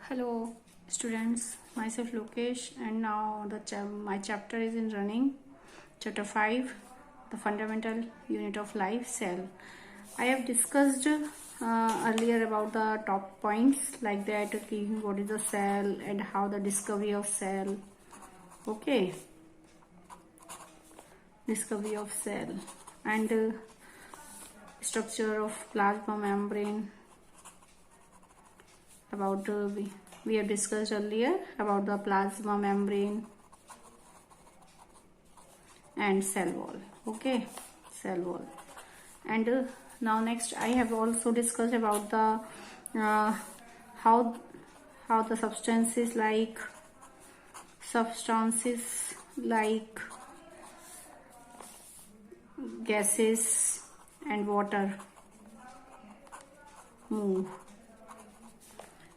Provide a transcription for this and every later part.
Hello, students. Myself Lokesh, and now my chapter is in running. Chapter 5, the fundamental unit of life, cell. I have discussed earlier about the top points like that. Okay, what is the cell and how the discovery of cell. Okay, discovery of cell and structure of plasma membrane. About we have discussed earlier about the plasma membrane and cell wall. Okay, cell wall. And now next I have also discussed about the how the substances like gases and water move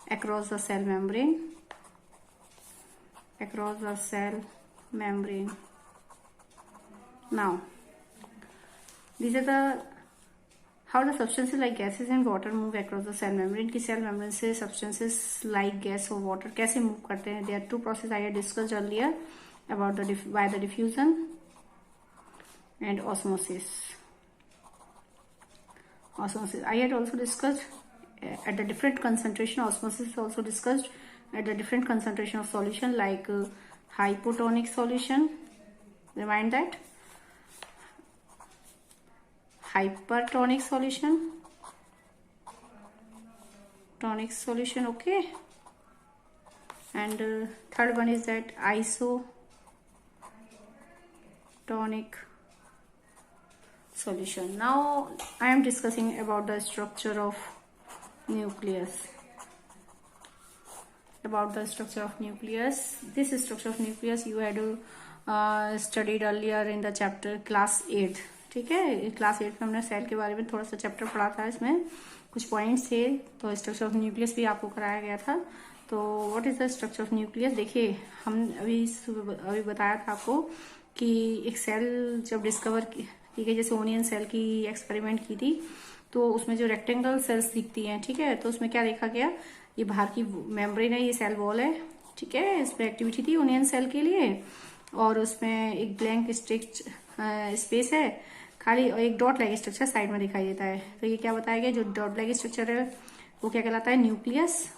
across the cell membrane. Now these are the how the substances like gases and water move across the cell membrane. कि cell membrane से substances like gas or water कैसे move करते हैं. There are two processes I had discussed earlier about by the diffusion and osmosis. I had also discussed at the different concentration. Osmosis is also discussed at the different concentration of solution like hypotonic solution. Remind that. Hypertonic solution, tonic solution. Okay, and third one is that isotonic solution. Now I am discussing about the structure of nucleus. This structure of nucleus you had studied earlier in the chapter class 8. ठीक है, class 8 में हमने cell के बारे में थोड़ा सा chapter पढ़ा था. इसमें कुछ पॉइंट्स थे, तो स्ट्रक्चर ऑफ न्यूक्लियस भी आपको कराया गया था. तो what is the structure of nucleus. देखिए, हम अभी बताया था आपको कि एक सेल जब डिस्कवर ठीक है, जैसे ओनियन सेल की एक्सपेरिमेंट की थी, तो उसमें जो रेक्टेंगल सेल्स दिखती हैं, ठीक है, तो उसमें क्या देखा गया, ये बाहर की मेम्ब्रेन है, ये सेल वॉल है. ठीक है, इस पर एक्टिविटी थी ओनियन सेल के लिए, और उसमें एक ब्लैंक स्पेस है खाली, और एक डॉट लाइक स्ट्रक्चर साइड में दिखाई देता है. तो ये क्या बताया गया, जो डॉट लाइक स्ट्रक्चर है वो क्या कहलाता है, न्यूक्लियस.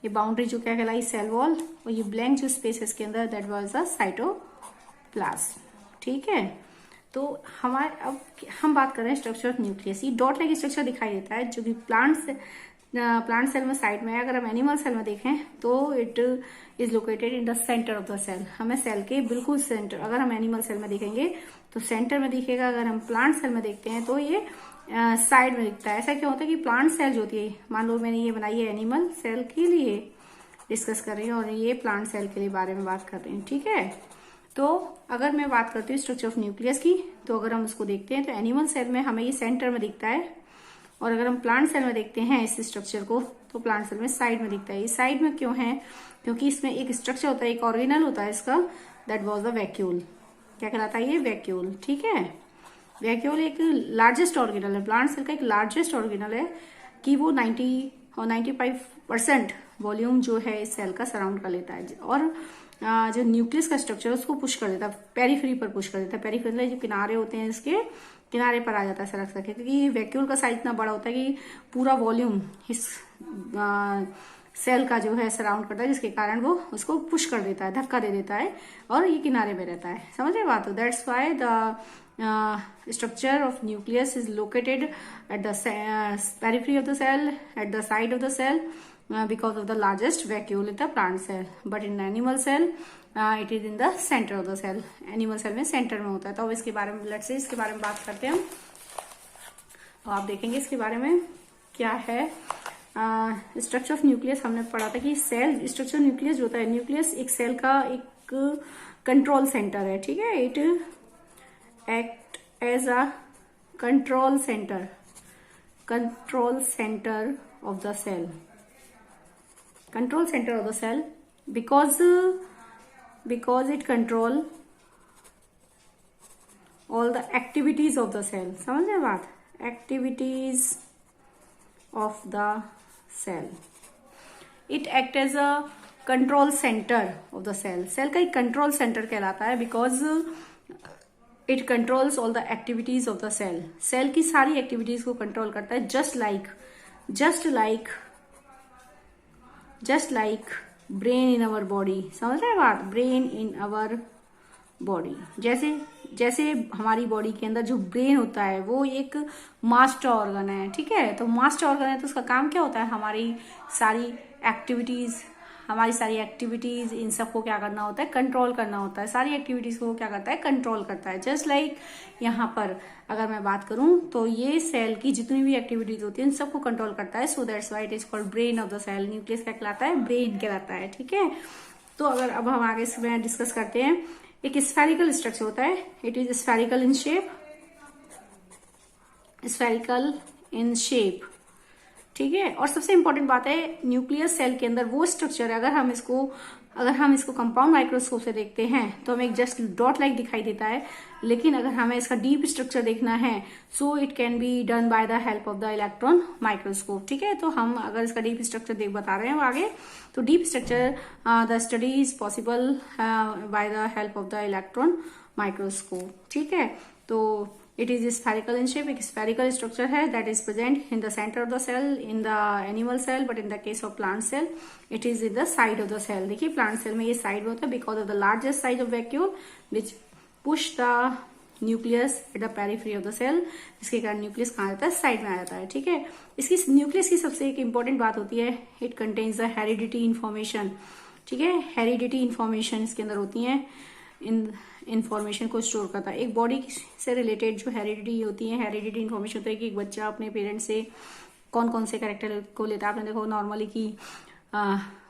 ये बाउंड्री जो क्या कहलाई, सेल वॉल, और ये ब्लैंक जो स्पेस है इसके अंदर, दैट वाज द साइटोप्लाज्म. ठीक है, तो हमारे अब हम बात कर रहे हैं स्ट्रक्चर ऑफ न्यूक्लियस. ये डॉट लाइक स्ट्रक्चर दिखाई देता है जो कि प्लांट सेल में साइड में है. अगर हम एनिमल सेल में देखें तो it is located in the centre of the cell. हमें सेल के बिल्कुल सेंटर, अगर हम एनिमल सेल में देखेंगे तो सेंटर में दिखेगा. अगर हम प्लांट सेल में देखते हैं तो ये साइड में दिखता है. ऐसा क्यों होता है कि प्लांट सेल जो होती है, मान लो मैंने ये बनाई है एनिमल सेल के लिए डिस्कस कर रही हूँ, और ये प्लांट सेल के लिए बारे में बात कर रही हूँ. ठीक है, तो अगर मैं बात करती हूँ स्ट्रक्चर ऑफ न्यूक्लियस की, तो अगर हम उसको देखते हैं तो एनिमल सेल में हमें ये सेंटर में दिखता है, और अगर हम प्लांट सेल में देखते हैं इस स्ट्रक्चर को, तो प्लांट सेल में साइड में दिखता है. ये साइड में क्यों है, क्योंकि इसमें एक स्ट्रक्चर होता है, एक ऑर्गेनल होता है इसका, दैट वाज द वैक्यूल. क्या कहलाता है ये, वैक्यूल. ठीक है, वैक्यूल एक लार्जेस्ट ऑर्गेनल है, प्लांट सेल का एक लार्जेस्ट ऑर्गेनल है, कि वो 90 और 95% वॉल्यूम जो है इस सेल का सराउंड कर लेता है, और जो न्यूक्लियस का स्ट्रक्चर है उसको पुश कर देता है, पेरीफेरी पर पुश कर देता है. पेरीफेरी जो किनारे होते हैं इसके किनारे पर आ जाता है सरक सके, क्योंकि वैक्यूल का साइज इतना बड़ा होता है कि पूरा वॉल्यूम इस सेल का जो है सराउंड करता है, जिसके कारण वो उसको पुश कर देता है, धक्का दे देता है, और ये किनारे में रहता है. समझ रहे बात. That's why the structure of nucleus is located at the periphery of the cell, at the side of the cell, because of the largest vacuole in the plant cell. But in animal cell it is in the center of the cell. Animal cell में centre में होता है. तो अब इसके बारे में let's say इसके बारे में बात करते हैं हम. तो आप देखेंगे इसके बारे में क्या है. स्ट्रक्चर ऑफ न्यूक्लियस हमने पढ़ा था कि सेल स्ट्रक्चर न्यूक्लियस जो होता है, न्यूक्लियस एक सेल का एक कंट्रोल सेंटर है. ठीक है, it act as a control centre of the cell. Control center of the cell because it control all the activities of the cell. समझ रहे बात, activities of the cell. It act as a control centre of the cell. Cell का एक control centre कहलाता है because it controls all the activities of the cell. Cell की सारी activities को कंट्रोल करता है, just like brain in our body. समझ रहे हैं बात? ब्रेन इन अवर बॉडी, जैसे हमारी बॉडी के अंदर जो ब्रेन होता है वो एक मास्टर ऑर्गन है, ठीक है। तो मास्टर ऑर्गन है तो उसका काम क्या होता है? हमारी सारी एक्टिविटीज इन सबको क्या करना होता है? कंट्रोल करना होता है। सारी एक्टिविटीज को क्या करता है? कंट्रोल करता है। जस्ट लाइक यहाँ पर अगर मैं बात करूं तो ये सेल की जितनी भी एक्टिविटीज होती है इन सबको कंट्रोल करता है। So that's why it is called brain of the cell. Nucleus क्या कहलाता है? ब्रेन कहलाता है, ठीक है। तो अगर अब हम आगे इसमें डिस्कस करते हैं, एक स्फेरिकल स्ट्रक्चर होता है, it is spherical in shape, ठीक है। और सबसे इंपॉर्टेंट बात है, न्यूक्लियस सेल के अंदर वो स्ट्रक्चर है, अगर हम इसको कंपाउंड माइक्रोस्कोप से देखते हैं तो हमें एक जस्ट डॉट लाइक दिखाई देता है, लेकिन अगर हमें इसका डीप स्ट्रक्चर देखना है so it can be done by the help of the electron microscope, ठीक है। तो हम अगर इसका डीप स्ट्रक्चर बता रहे हैं आगे, तो deep structure the study is possible by the help of the electron microscope, ठीक है। तो it is spherical in shape, एक स्फेरिकल स्ट्रक्चर है that is present in the centre of the cell in the animal cell, but in the case of plant cell it is in the side of the cell. देखिए plant cell में ये side में होता है because of the largest size of vacuole which push the nucleus at the periphery of the cell, जिसके कारण nucleus कहाँ जाता है? साइड में आ जाता है, ठीक है। इसकी न्यूक्लियस की सबसे एक इंपॉर्टेंट बात होती है, it contains the heredity information, ठीक है। हेरिडिटी इन्फॉर्मेशन इसके अंदर होती है, इन इन्फॉर्मेशन को स्टोर करता है। एक बॉडी से रिलेटेड जो हेरिडिटी होती है, हेरिडिटी इन्फॉर्मेशन होता है कि एक बच्चा अपने पेरेंट्स से कौन कौन से कैरेक्टर को लेता है। आपने देखो नॉर्मली कि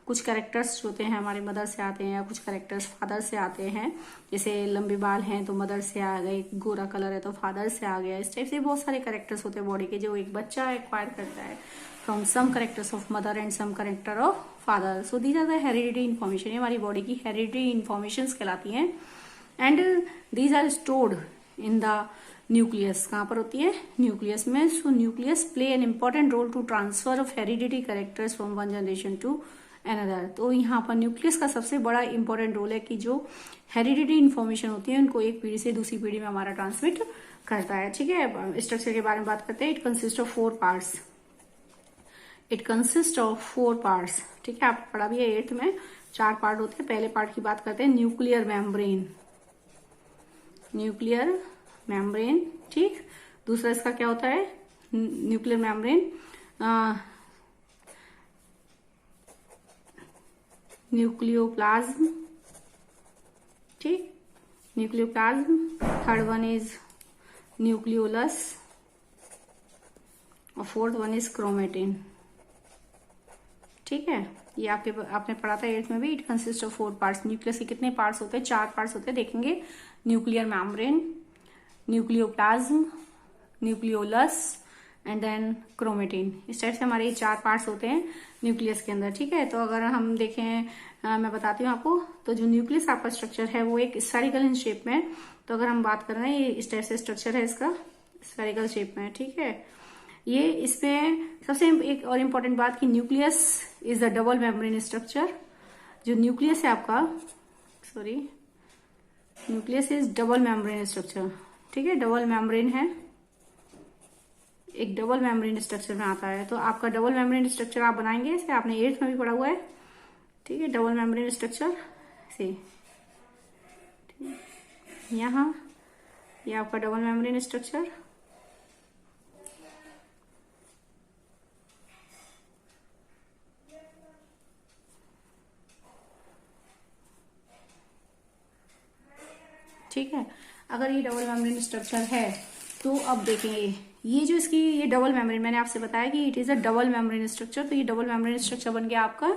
कुछ कैरेक्टर्स होते हैं हमारे मदर से आते हैं या कुछ कैरेक्टर्स फादर से आते हैं, जैसे लंबे बाल हैं तो मदर से आ गए, गोरा कलर है तो फादर से आ गया। इस टाइप से बहुत सारे कैरेक्टर्स होते हैं बॉडी के जो एक बच्चा एक्वायर करता है from some characters of mother and some character of father. So these are the heredity information, ये हमारी बॉडी की हेरिडिटी इन्फॉर्मेशन कहलाती हैं। And these are stored in the nucleus. कहाँ पर होती है? न्यूक्लियस में। So nucleus play an important role to transfer of heredity characters from one generation to another. तो यहाँ पर न्यूक्लियस का सबसे बड़ा इंपॉर्टेंट रोल है कि जो हेरिडिटी इन्फॉर्मेशन होती है उनको एक पीढ़ी से दूसरी पीढ़ी में हमारा ट्रांसमिट करता है, ठीक है। स्ट्रक्चर के बारे में बात करते हैं, इट कंसिस्ट ऑफ 4 पार्ट्स। ठीक है, आप पढ़ा भी है 8th में, 4 पार्ट होते हैं। पहले पार्ट की बात करते हैं, न्यूक्लियर मेम्ब्रेन, ठीक। दूसरा इसका क्या होता है? न्यूक्लियर मेम्ब्रेन न्यूक्लियोप्लाज्म, ठीक, nucleoplasm. Third one is nucleolus और फोर्थ वन इज क्रोमेटिन, ठीक है। ये आपने पढ़ा था 8th में भी। It consist of 4 parts. Nucleus के कितने पार्ट्स होते हैं? 4 पार्ट्स होते हैं, देखेंगे। Nuclear membrane, nucleoplasm, nucleolus and then chromatin. इस टाइप से हमारे ये 4 पार्ट्स होते हैं न्यूक्लियस के अंदर, ठीक है। तो अगर हम देखें, मैं बताती हूँ आपको, तो जो न्यूक्लियस आपका स्ट्रक्चर है वो एक स्फेरिकल इन शेप में है। तो अगर हम बात कर रहे हैं, ये इस टाइप से स्ट्रक्चर है इसका, स्फेरिकल शेप में, ठीक है। ये इसमें सबसे एक और इम्पोर्टेंट बात कि nucleus is the double membrane structure. जो न्यूक्लियस है आपका, nucleus is double membrane structure, ठीक है। डबल मेम्ब्रेन है, एक डबल मेम्ब्रेन स्ट्रक्चर में आता है। तो आपका डबल मेम्ब्रेन स्ट्रक्चर आप बनाएंगे, इसे आपने 8th में भी पढ़ा हुआ है, ठीक है। डबल मेम्ब्रेन स्ट्रक्चर से यहाँ ये आपका डबल मेम्ब्रेन स्ट्रक्चर, ठीक है। अगर ये डबल मेम्ब्रेन स्ट्रक्चर है तो अब देखेंगे ये जो इसकी ये डबल मेम्ब्रेन, मैंने आपसे बताया कि it is a double membrane structure. तो ये डबल मेम्ब्रेन स्ट्रक्चर बन गया आपका।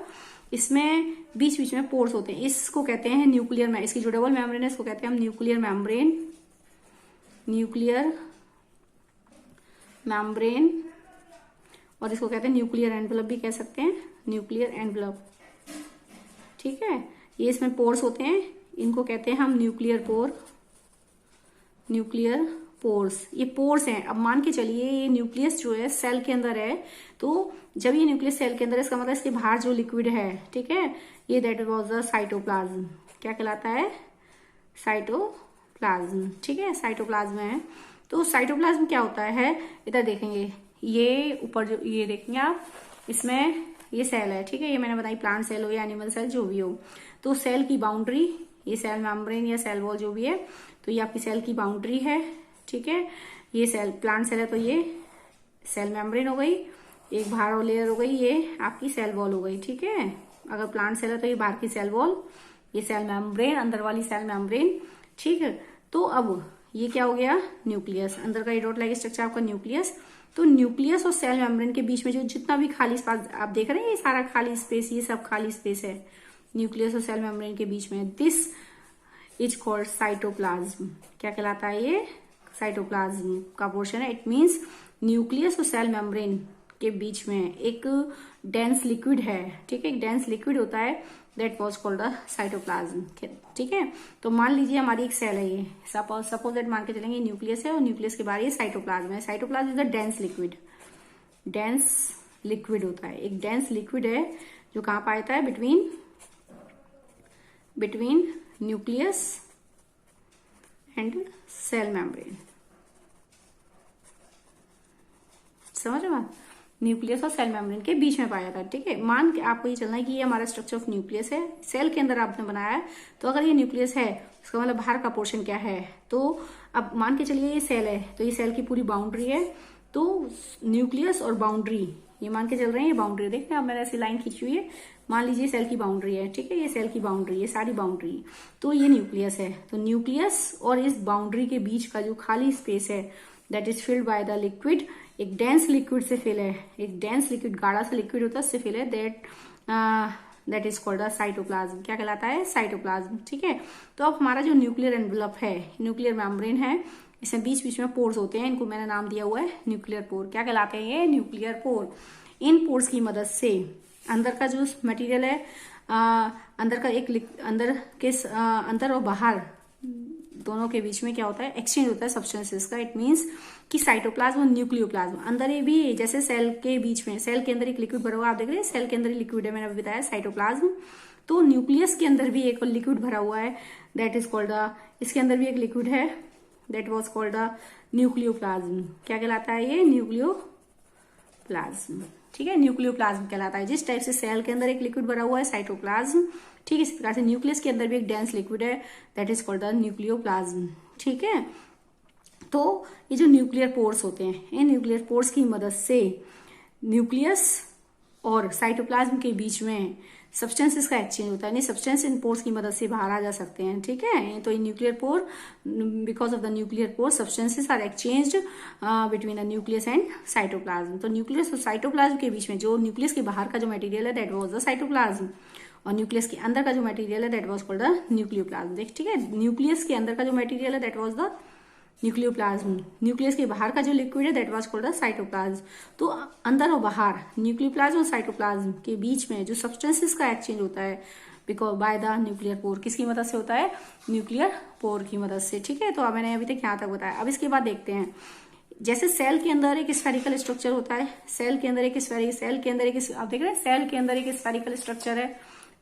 इसमें बीच बीच में पोर्स होते हैं, इसको कहते हैं न्यूक्लियर में। इसकी जो डबल मेम्ब्रेन है इसको कहते हैं हम न्यूक्लियर मेम्ब्रेन, और इसको कहते हैं न्यूक्लियर एनवलप भी कह सकते हैं, न्यूक्लियर एनवलप, ठीक है। ये इसमें पोर्स होते हैं, इनको कहते हैं हम न्यूक्लियर पोर्स, ये पोर्स हैं। अब मान के चलिए ये न्यूक्लियस जो है सेल के अंदर है, तो जब ये न्यूक्लियस सेल के अंदर है इसका मतलब इसके बाहर जो लिक्विड है, ठीक है, ये दैट वाज द साइटोप्लाज्म। क्या कहलाता है? साइटोप्लाज्म। ठीक है, साइटोप्लाज्म है। तो साइटोप्लाज्म क्या होता है, इधर देखेंगे, ये ऊपर जो ये देखेंगे आप, इसमें ये सेल है, ठीक है, ये मैंने बताई, प्लांट सेल हो या एनिमल सेल जो भी हो। तो सेल की बाउंड्री, ये सेल मेम्ब्रेन या सेल वॉल जो भी है, तो ये आपकी सेल की बाउंड्री है, ठीक है। ये सेल प्लांट सेल है तो ये सेल मेम्ब्रेन हो गई, एक बाहर और लेयर हो गई, ये आपकी सेल वॉल हो गई, ठीक है। अगर प्लांट सेल है तो ये बाहर की सेल वॉल, ये सेल मेम्ब्रेन, अंदर वाली सेल मेम्ब्रेन, ठीक है। तो अब ये क्या हो गया? न्यूक्लियस। अंदर का ये डॉट लाइक स्ट्रक्चर आपका न्यूक्लियस। तो न्यूक्लियस और सेल मेम्ब्रेन के बीच में जो जितना भी खाली स्पेस आप देख रहे हैं, ये सारा खाली स्पेस, ये सब खाली स्पेस है न्यूक्लियस और सेल मेम्ब्रेन के बीच में। This is called cytoplasm. क्या कहलाता है? ये साइटोप्लाज्म का पोर्शन है। इट मीन्स न्यूक्लियस और सेल मेम्ब्रेन के बीच में एक डेंस लिक्विड है, ठीक है, एक डेंस लिक्विड होता है, that was called the cytoplasm. ठीक है, तो मान लीजिए हमारी एक सेल है, ये सपोज दैट मान के चलेंगे न्यूक्लियस है और न्यूक्लियस के बाहर ये साइटोप्लाज्म है। Cytoplasm is the dense liquid. Dense liquid होता है, एक डेंस लिक्विड है जो कहां पाता है? Between nucleus and cell membrane. समझ रहे आप? न्यूक्लियस और सेल मेम्ब्रेन के बीच में पाया जाता है, ठीक है। मान के आपको ये चलना है कि ये हमारा स्ट्रक्चर ऑफ न्यूक्लियस है, सेल के अंदर आपने बनाया है, तो अगर ये न्यूक्लियस है इसका मतलब बाहर का पोर्शन क्या है? तो अब मान के चलिए ये सेल है, तो ये सेल की पूरी बाउंड्री है, तो न्यूक्लियस और बाउंड्री ये मान के चल रहे हैं, ये बाउंड्री देखते हैं, अब मैंने ऐसी लाइन खींची हुई है, मान लीजिए सेल की बाउंड्री है, ठीक है, ये सेल की बाउंड्री, ये सारी बाउंड्री, तो ये न्यूक्लियस है। तो न्यूक्लियस और इस बाउंड्री के बीच का जो खाली स्पेस है that is filled by the liquid, एक डेंस लिक्विड से फिल है, एक डेंस लिक्विड, गाढ़ा सा लिक्विड होता है, उससे फिल है, that is called the cytoplasm. क्या कहलाता है? साइटोप्लाज्म, ठीक है। तो अब हमारा जो न्यूक्लियर एनवेलप है, न्यूक्लियर मेम्ब्रेन है, इसमें बीच बीच में पोर्स होते हैं, इनको मैंने नाम दिया हुआ है न्यूक्लियर पोर। क्या कहलाते हैं ये? Nuclear pore. इन पोर्स की मदद से अंदर का जो मटेरियल है, अंदर का एक अंदर और बाहर दोनों के बीच में क्या होता है? एक्सचेंज होता है सब्सटेंसेस का। इट मीन्स कि साइटोप्लाज्म और न्यूक्लियोप्लाज्म, अंदर ये भी जैसे सेल के बीच में, सेल के अंदर एक लिक्विड भरा हुआ, आप देख रहे हैं सेल के अंदर ही लिक्विड है, मैंने अभी बताया साइटोप्लाज्म। तो न्यूक्लियस के अंदर भी एक लिक्विड भरा हुआ है, दैट इज कॉल्ड द, इसके अंदर भी एक लिक्विड है, that was called the nucleoplasm. क्या कहलाता है ये? न्यूक्लियोप्लाज्म, ठीक है, न्यूक्लियोप्लाज्म कहलाता है। जिस टाइप से सेल के अंदर एक लिक्विड भरा हुआ है साइटोप्लाज्म, ठीक है, इस प्रकार से न्यूक्लियस के अंदर भी एक डेंस लिक्विड है, that is called the nucleoplasm, ठीक है। तो ये जो न्यूक्लियर पोर्स होते हैं, इन न्यूक्लियर पोर्स की मदद से न्यूक्लियस और साइटोप्लाज्म के बीच में सब्सटेंसेस का एक्सचेंज होता है, यानी सब्सटेंस इन पोर्स की मदद से बाहर आ जा सकते हैं, ठीक है। तो इन nuclear pore, because of the nuclear pore, substances are exchanged between the nucleus and cytoplasm. तो न्यूक्लियस और साइटोप्लाज्म के बीच में जो न्यूक्लियस के बाहर का जो मटेरियल है दैट वाज द साइटोप्लाज्म, और न्यूक्लियस के अंदर का जो मटेरियल है that was called the nucleoplasm. देख, ठीक है, न्यूक्लियस के अंदर का जो मटेरियल है that was the nucleoplasm, nucleus के बाहर का जो लिक्विड है that was called the cytoplasm. तो अंदर और बाहर न्यूक्लियोप्लाज्म और साइटोप्लाज्म के बीच में जो सब्सटेंसेस का एक्सचेंज होता है बिकॉज बाय द न्यूक्लियर पोर, किसकी मदद से होता है? न्यूक्लियर पोर की मदद से, ठीक है। तो अब मैंने अभी तक यहाँ तक बताया। अब इसके बाद देखते हैं, जैसे सेल के अंदर एक स्फेरिकल स्ट्रक्चर होता है, सेल के अंदर एक आप देख रहे हैं सेल के अंदर एक स्फेरिकल स्ट्रक्चर है,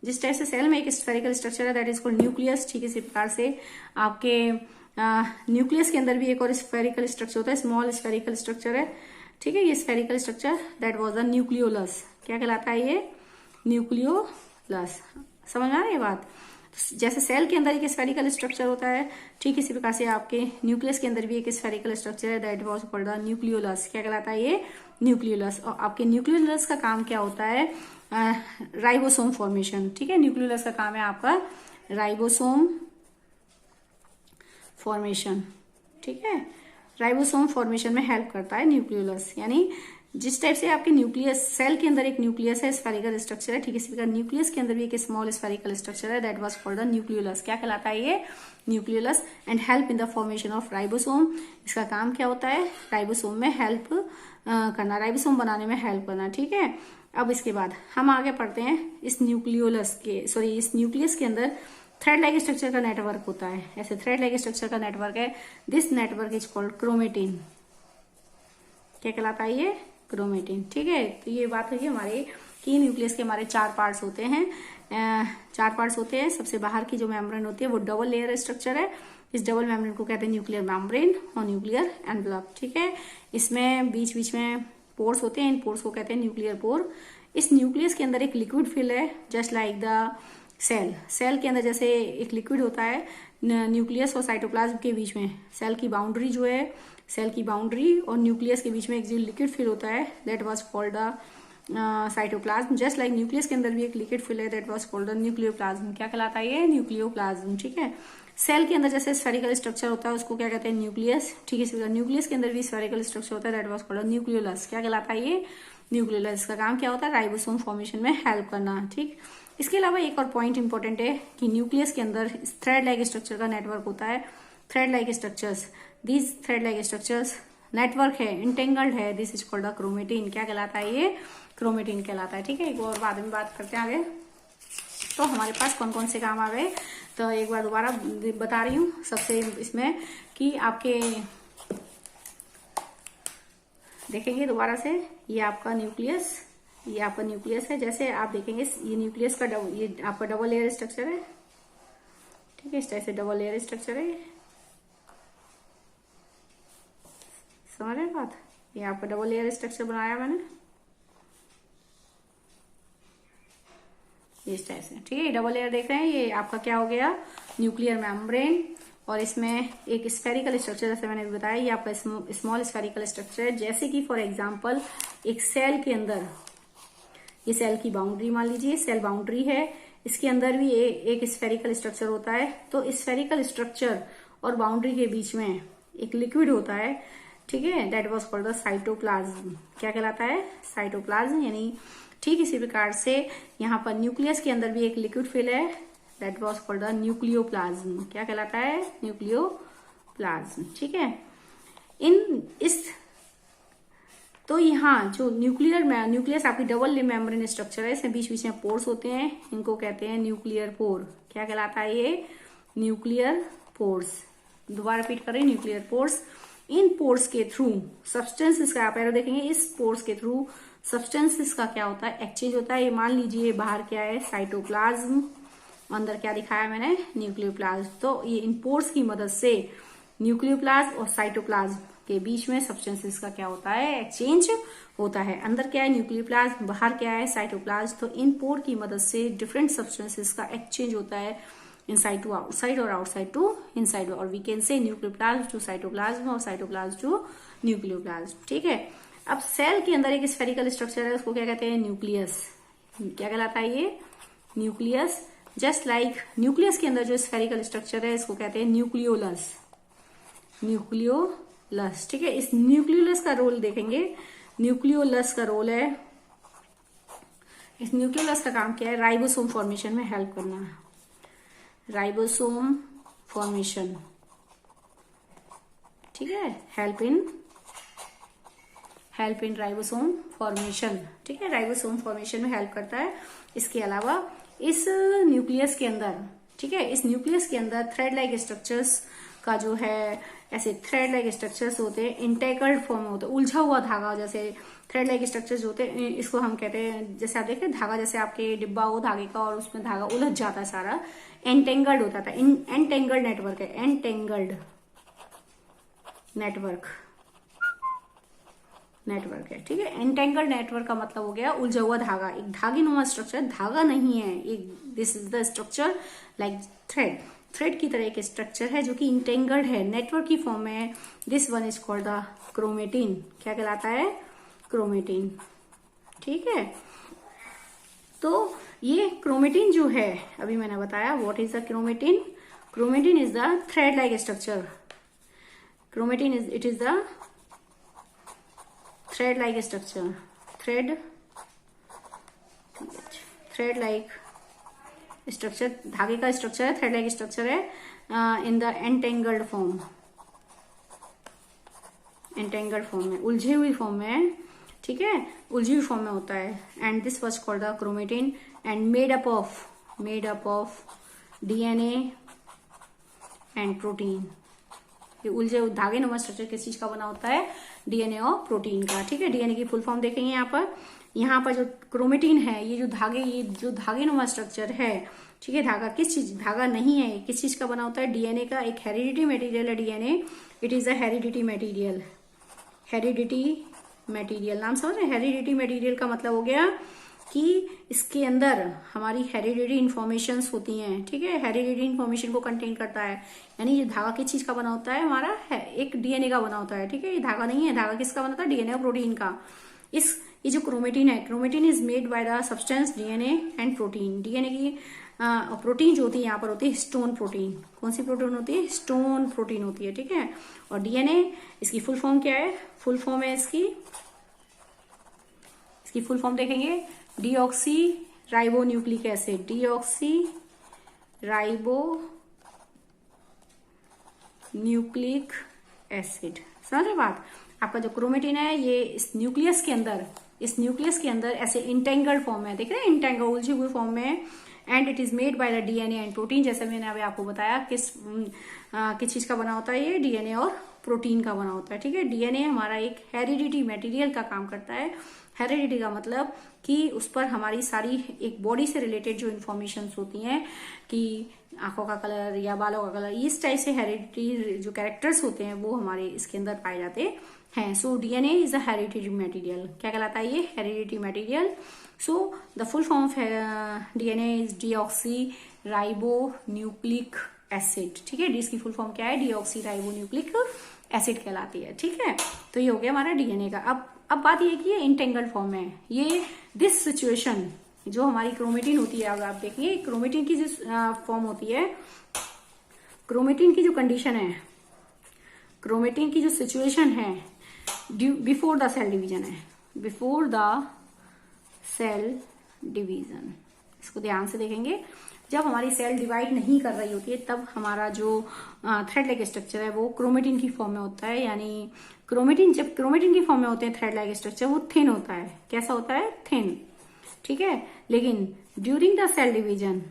जिस टाइप से सेल में एक स्फेरिकल स्ट्रक्चर है दैट इज कॉल्ड न्यूक्लियस, ठीक है। इसी प्रकार से आपके न्यूक्लियस के अंदर भी एक और स्फेरिकल स्ट्रक्चर होता है, स्मॉल स्फेरिकल स्ट्रक्चर है, ठीक है। ये spherical structure that was the nucleolus. क्या कहलाता है ये? न्यूक्लियोलस। समझ आ रही है बात? जैसे सेल के अंदर एक स्फेरिकल स्ट्रक्चर होता है, ठीक इसी प्रकार से आपके न्यूक्लियस के अंदर भी एक स्फेरिकल स्ट्रक्चर है that was called the nucleolus. क्या कहलाता है ये? न्यूक्लियोलस। और आपके न्यूक्लियोलस का काम क्या होता है? राइबोसोम फॉर्मेशन, ठीक है। न्यूक्लियोलस का काम है आपका राइबोसोम फॉर्मेशन, ठीक है। राइबोसोम फॉर्मेशन में हेल्प करता है न्यूक्लियोलस, यानी जिस टाइप से आपके न्यूक्लियस, सेल के अंदर एक न्यूक्लियस है, स्फेरिकल स्ट्रक्चर है, ठीक है, इसी प्रकार न्यूक्लियस के अंदर भी एक स्मॉल स्फेरिकल स्ट्रक्चर है that was called the nucleolus. क्या कहलाता है ये? Nucleolus. And help in the formation of ribosome. इसका काम क्या होता है? राइबोसोम में हेल्प करना, राइबोसोम बनाने में हेल्प करना, ठीक है। अब इसके बाद हम आगे पढ़ते हैं इस न्यूक्लियोलस के, इस न्यूक्लियस के अंदर थ्रेड लाइक स्ट्रक्चर का नेटवर्क होता है, ऐसे थ्रेड लाइक स्ट्रक्चर का नेटवर्क है। This network is called chromatin. क्या कहलाता है ये? क्रोमेटिन। ठीक है, तो ये बात है कि हमारे की न्यूक्लियस के हमारे 4 पार्ट्स होते हैं। 4 पार्ट्स होते हैं। सबसे बाहर की जो मेम्ब्रेन होती है वो डबल लेयर स्ट्रक्चर है। इस डबल मेम्ब्रेन को कहते हैं न्यूक्लियर मेम्ब्रेन और न्यूक्लियर एनवलप। ठीक है, इसमें बीच बीच में पोर्स होते हैं, इन पोर्स को कहते हैं न्यूक्लियर पोर। इस न्यूक्लियस के अंदर एक लिक्विड फिल है, just like the cell. Cell के अंदर जैसे एक लिक्विड होता है, न्यूक्लियस और साइटोप्लाज्म के बीच में सेल की बाउंड्री जो है, सेल की बाउंड्री और न्यूक्लियस के बीच में एक जो लिक्विड फिल होता है, that was called the cytoplasm. Just like nucleus के अंदर भी एक लिक्विड फिल है, that was called the nucleoplasm. क्या कहलाता है ये? न्यूक्लियोप्लाज्म। ठीक है, सेल के अंदर जैसे स्फेरिकल स्ट्रक्चर होता है उसको क्या कहते हैं? न्यूक्लियस। ठीक है, न्यूक्लियस के अंदर भी स्फेरिकल स्ट्रक्चर होता है, दैट वाज कॉल्ड न्यूक्लियोलस। क्या कहलाता है ये? न्यूक्लियोलस। का काम क्या होता है? राइबोसोम फॉर्मेशन में हेल्प करना। ठीक, इसके अलावा एक और पॉइंट इंपॉर्टेंट है कि न्यूक्लियस के अंदर थ्रेड लाइक स्ट्रक्चर का नेटवर्क होता है। Thread like structures, these thread like structures network है, इंटेंगल्ड है, this is called the chromatin. क्या कहलाता है ये? क्रोमेटिन कहलाता है। ठीक है, एक और बाद में बात करते हैं आगे। तो हमारे पास कौन कौन से काम आ गए, तो एक बार दोबारा बता रही हूँ। सबसे इसमें कि आपके देखेंगे दोबारा से, ये आपका न्यूक्लियस, ये आपका न्यूक्लियस है। जैसे आप देखेंगे ये न्यूक्लियस का ये आपका डबल लेयर स्ट्रक्चर है। ठीक है, इस तरह से डबल लेयर स्ट्रक्चर है, समझ रहे हैं बात? ये आपका डबल लेयर स्ट्रक्चर बनाया मैंने इस तरह से। ठीक है, डबल लेयर देख रहे हैं, ये आपका क्या हो गया? Nuclear membrane. और इसमें एक स्फेरिकल स्ट्रक्चर, जैसे मैंने बताया, ये आपका स्मॉल स्फेरिकल स्ट्रक्चर है। जैसे कि फॉर एग्जांपल एक सेल के अंदर, ये सेल की बाउंड्री मान लीजिए, सेल बाउंड्री है, इसके अंदर भी एक स्फेरिकल स्ट्रक्चर होता है। तो स्फेरिकल स्ट्रक्चर और बाउंड्री के बीच में एक लिक्विड होता है। ठीक है, that was called the cytoplasm. क्या कहलाता है? साइटोप्लाज्म। यानी ठीक इसी प्रकार से यहाँ पर न्यूक्लियस के अंदर भी एक लिक्विड फिल है, that was called the nucleoplasm. क्या कहलाता है? न्यूक्लियोप्लाज्म। ठीक है, तो यहाँ जो न्यूक्लियस आपकी डबल मेम्ब्रेन स्ट्रक्चर है, इसमें बीच बीच में पोर्स होते हैं, इनको कहते हैं न्यूक्लियर पोर। क्या कहलाता है ये? Nuclear pores. दोबारा रिपीट करें, न्यूक्लियर पोर्स। इन पोर्स के थ्रू सब्सटेंसेस का, आप एरो देखेंगे, इस पोर्स के थ्रू सब्सटेंसेस का क्या होता है? एक्सचेंज होता है। ये मान लीजिए बाहर क्या है? साइटोप्लाज्म, अंदर क्या दिखाया मैंने? न्यूक्लियोप्लाज्म। तो ये इन पोर्स की मदद से न्यूक्लियोप्लाज्म और साइटोप्लाज्म के बीच में सब्सटेंसेस का क्या होता है? एक्सचेंज होता है। अंदर क्या है? न्यूक्लियोप्लाज्म, बाहर क्या है? साइटोप्लाज्म। तो इन पोर की मदद से डिफरेंट सब्सटेंसेस का एक्सचेंज होता है, इनसाइड टू आउटसाइड और आउटसाइड टू इनसाइड, और we can say nucleoplasm to cytoplasm और साइटोप्लाज्म टू न्यूक्लियोप्लाज्म। ठीक है, अब सेल के अंदर एक स्फेरिकल स्ट्रक्चर है, उसको क्या कहते हैं? न्यूक्लियस। क्या कहलाता है ये? न्यूक्लियस। जस्ट लाइक न्यूक्लियस के अंदर जो स्फेरिकल स्ट्रक्चर है, इसको कहते हैं न्यूक्लियोलस। न्यूक्लियोलस। ठीक है, इस न्यूक्लियोलस का रोल देखेंगे। न्यूक्लियोलस का रोल है, इस न्यूक्लियोलस का काम क्या है? राइबोसोम फॉर्मेशन में हेल्प करना। Ribosome formation. ठीक है, हेल्प इन राइबोसोम फॉर्मेशन। ठीक है, राइबोसोम फॉर्मेशन में हेल्प करता है। इसके अलावा इस न्यूक्लियस के अंदर, ठीक है, इस न्यूक्लियस के अंदर थ्रेड लाइक स्ट्रक्चर्स का जो है, ऐसे थ्रेड लाइक स्ट्रक्चर्स होते हैं, इंटेगल्ड फॉर्म में होते हैं, उलझा हुआ धागा। जैसे थ्रेड लाइक स्ट्रक्चर्स होते हैं, इसको हम कहते हैं, जैसे आप देखें धागा, जैसे आपके डिब्बा हो धागे का और उसमें धागा उलझ जाता है सारा, एंटेंगल्ड होता था। एंटेंगल्ड नेटवर्क है, एंटेंगल्ड नेटवर्क है। ठीक है, एंटेंगल्ड नेटवर्क का मतलब हो गया उलझा हुआ धागा। एक धागे नुमा स्ट्रक्चर, धागा नहीं है एक, this is the structure like thread की तरह एक स्ट्रक्चर है जो कि इंटेंगल्ड है, नेटवर्क की फॉर्म में है। This one is called the chromatin. क्या कहलाता है? क्रोमेटिन। ठीक है, तो ये क्रोमेटिन जो है, अभी मैंने बताया what is the chromatin. Chromatin is the thread like structure. Chromatin is, it is the thread like structure. Thread like structure, धागे का स्ट्रक्चर है, थ्रेड लाइक स्ट्रक्चर है in the entangled form. Entangled form में, उलझी हुई form में। ठीक है, उलझी हुई फॉर्म में होता है। And this was called the chromatin and made up of DNA and protein. ये उलझे धागे नुमा स्ट्रक्चर किस चीज का बना होता है? डीएनए और प्रोटीन का। ठीक है, डीएनए की फुल फॉर्म देखेंगे यहाँ पर जो क्रोमेटिन है, ये जो धागे नुमा स्ट्रक्चर है, ठीक है, धागा नहीं है, किस चीज का बना होता है? डीएनए का एक हेरिडिटी मटेरियल है DNA. It is a heredity material. Heredity material नाम समझ रहे हैं? हेरिडिटी मटेरियल का मतलब हो गया कि इसके अंदर हमारी हेरिडिटी इंफॉर्मेशंस होती हैं। ठीक है, हेरिडिटी इंफॉर्मेशन को कंटेन करता है। यानी ये धागा किस चीज का बना होता है? हमारा है एक डीएनए का बना होता है। ठीक है, ये धागा नहीं है, धागा किसका बना होता है? डीएनए और प्रोटीन का। ये जो क्रोमेटिन है, chromatin is made by the substance DNA and protein. DNA की प्रोटीन जो होती है यहाँ पर होती है स्टोन प्रोटीन। कौन सी प्रोटीन होती है? स्टोन प्रोटीन होती है। ठीक है, और डीएनए, इसकी फुल फॉर्म क्या है? फुल फॉर्म है इसकी फुल फॉर्म देखेंगे, deoxy ribo nucleic acid. Deoxy ribo nucleic acid. समझ रहे बात? आपका जो क्रोमेटिन है ये इस न्यूक्लियस के अंदर ऐसे इंटेंगल्ड फॉर्म है। देख रहे हैं? इंटेंगल, उलझी हुई फॉर्म में। And it is made by the DNA and protein. जैसे मैंने अभी आपको बताया किस चीज का बना होता है? ये डीएनए और प्रोटीन का बना होता है। ठीक है, डीएनए हमारा एक हेरिडिटी मटेरियल का काम करता है। हेरिडिटी का मतलब कि उस पर हमारी सारी एक बॉडी से रिलेटेड जो इन्फॉर्मेशन होती हैं कि आंखों का कलर या बालों का कलर, इस टाइप से हेरिडिटी जो कैरेक्टर्स होते हैं वो हमारे इसके अंदर पाए जाते हैं। So DNA is a heredity material. क्या कहलाता है ये? Heredity material. So the full form of DNA is deoxy ribo nucleic acid. ठीक है, इसकी फुल फॉर्म क्या है? डीऑक्सी राइबो न्यूक्लिक एसिड कहलाती है। ठीक है, तो ये हो गया हमारा डीएनए का। अब बात ये कि ये इंटेंगल्ड फॉर्म है। ये दिस सिचुएशन जो हमारी क्रोमेटिन होती है, अगर आप देखिए क्रोमेटिन की जो फॉर्म होती है, क्रोमेटिन की जो कंडीशन है, क्रोमेटिन की जो सिचुएशन है बिफोर द सेल डिवीजन है। बिफोर द सेल डिवीजन, इसको ध्यान से देखेंगे। जब हमारी सेल डिवाइड नहीं कर रही होती है तब हमारा जो थ्रेड लाइक स्ट्रक्चर है वो क्रोमेटिन की फॉर्म में होता है। यानी जब क्रोमेटिन की फॉर्म में होते हैं थ्रेड लाइक स्ट्रक्चर, वो थिन होता है। कैसा होता है? थिन। ठीक है, लेकिन ड्यूरिंग द सेल डिवीजन,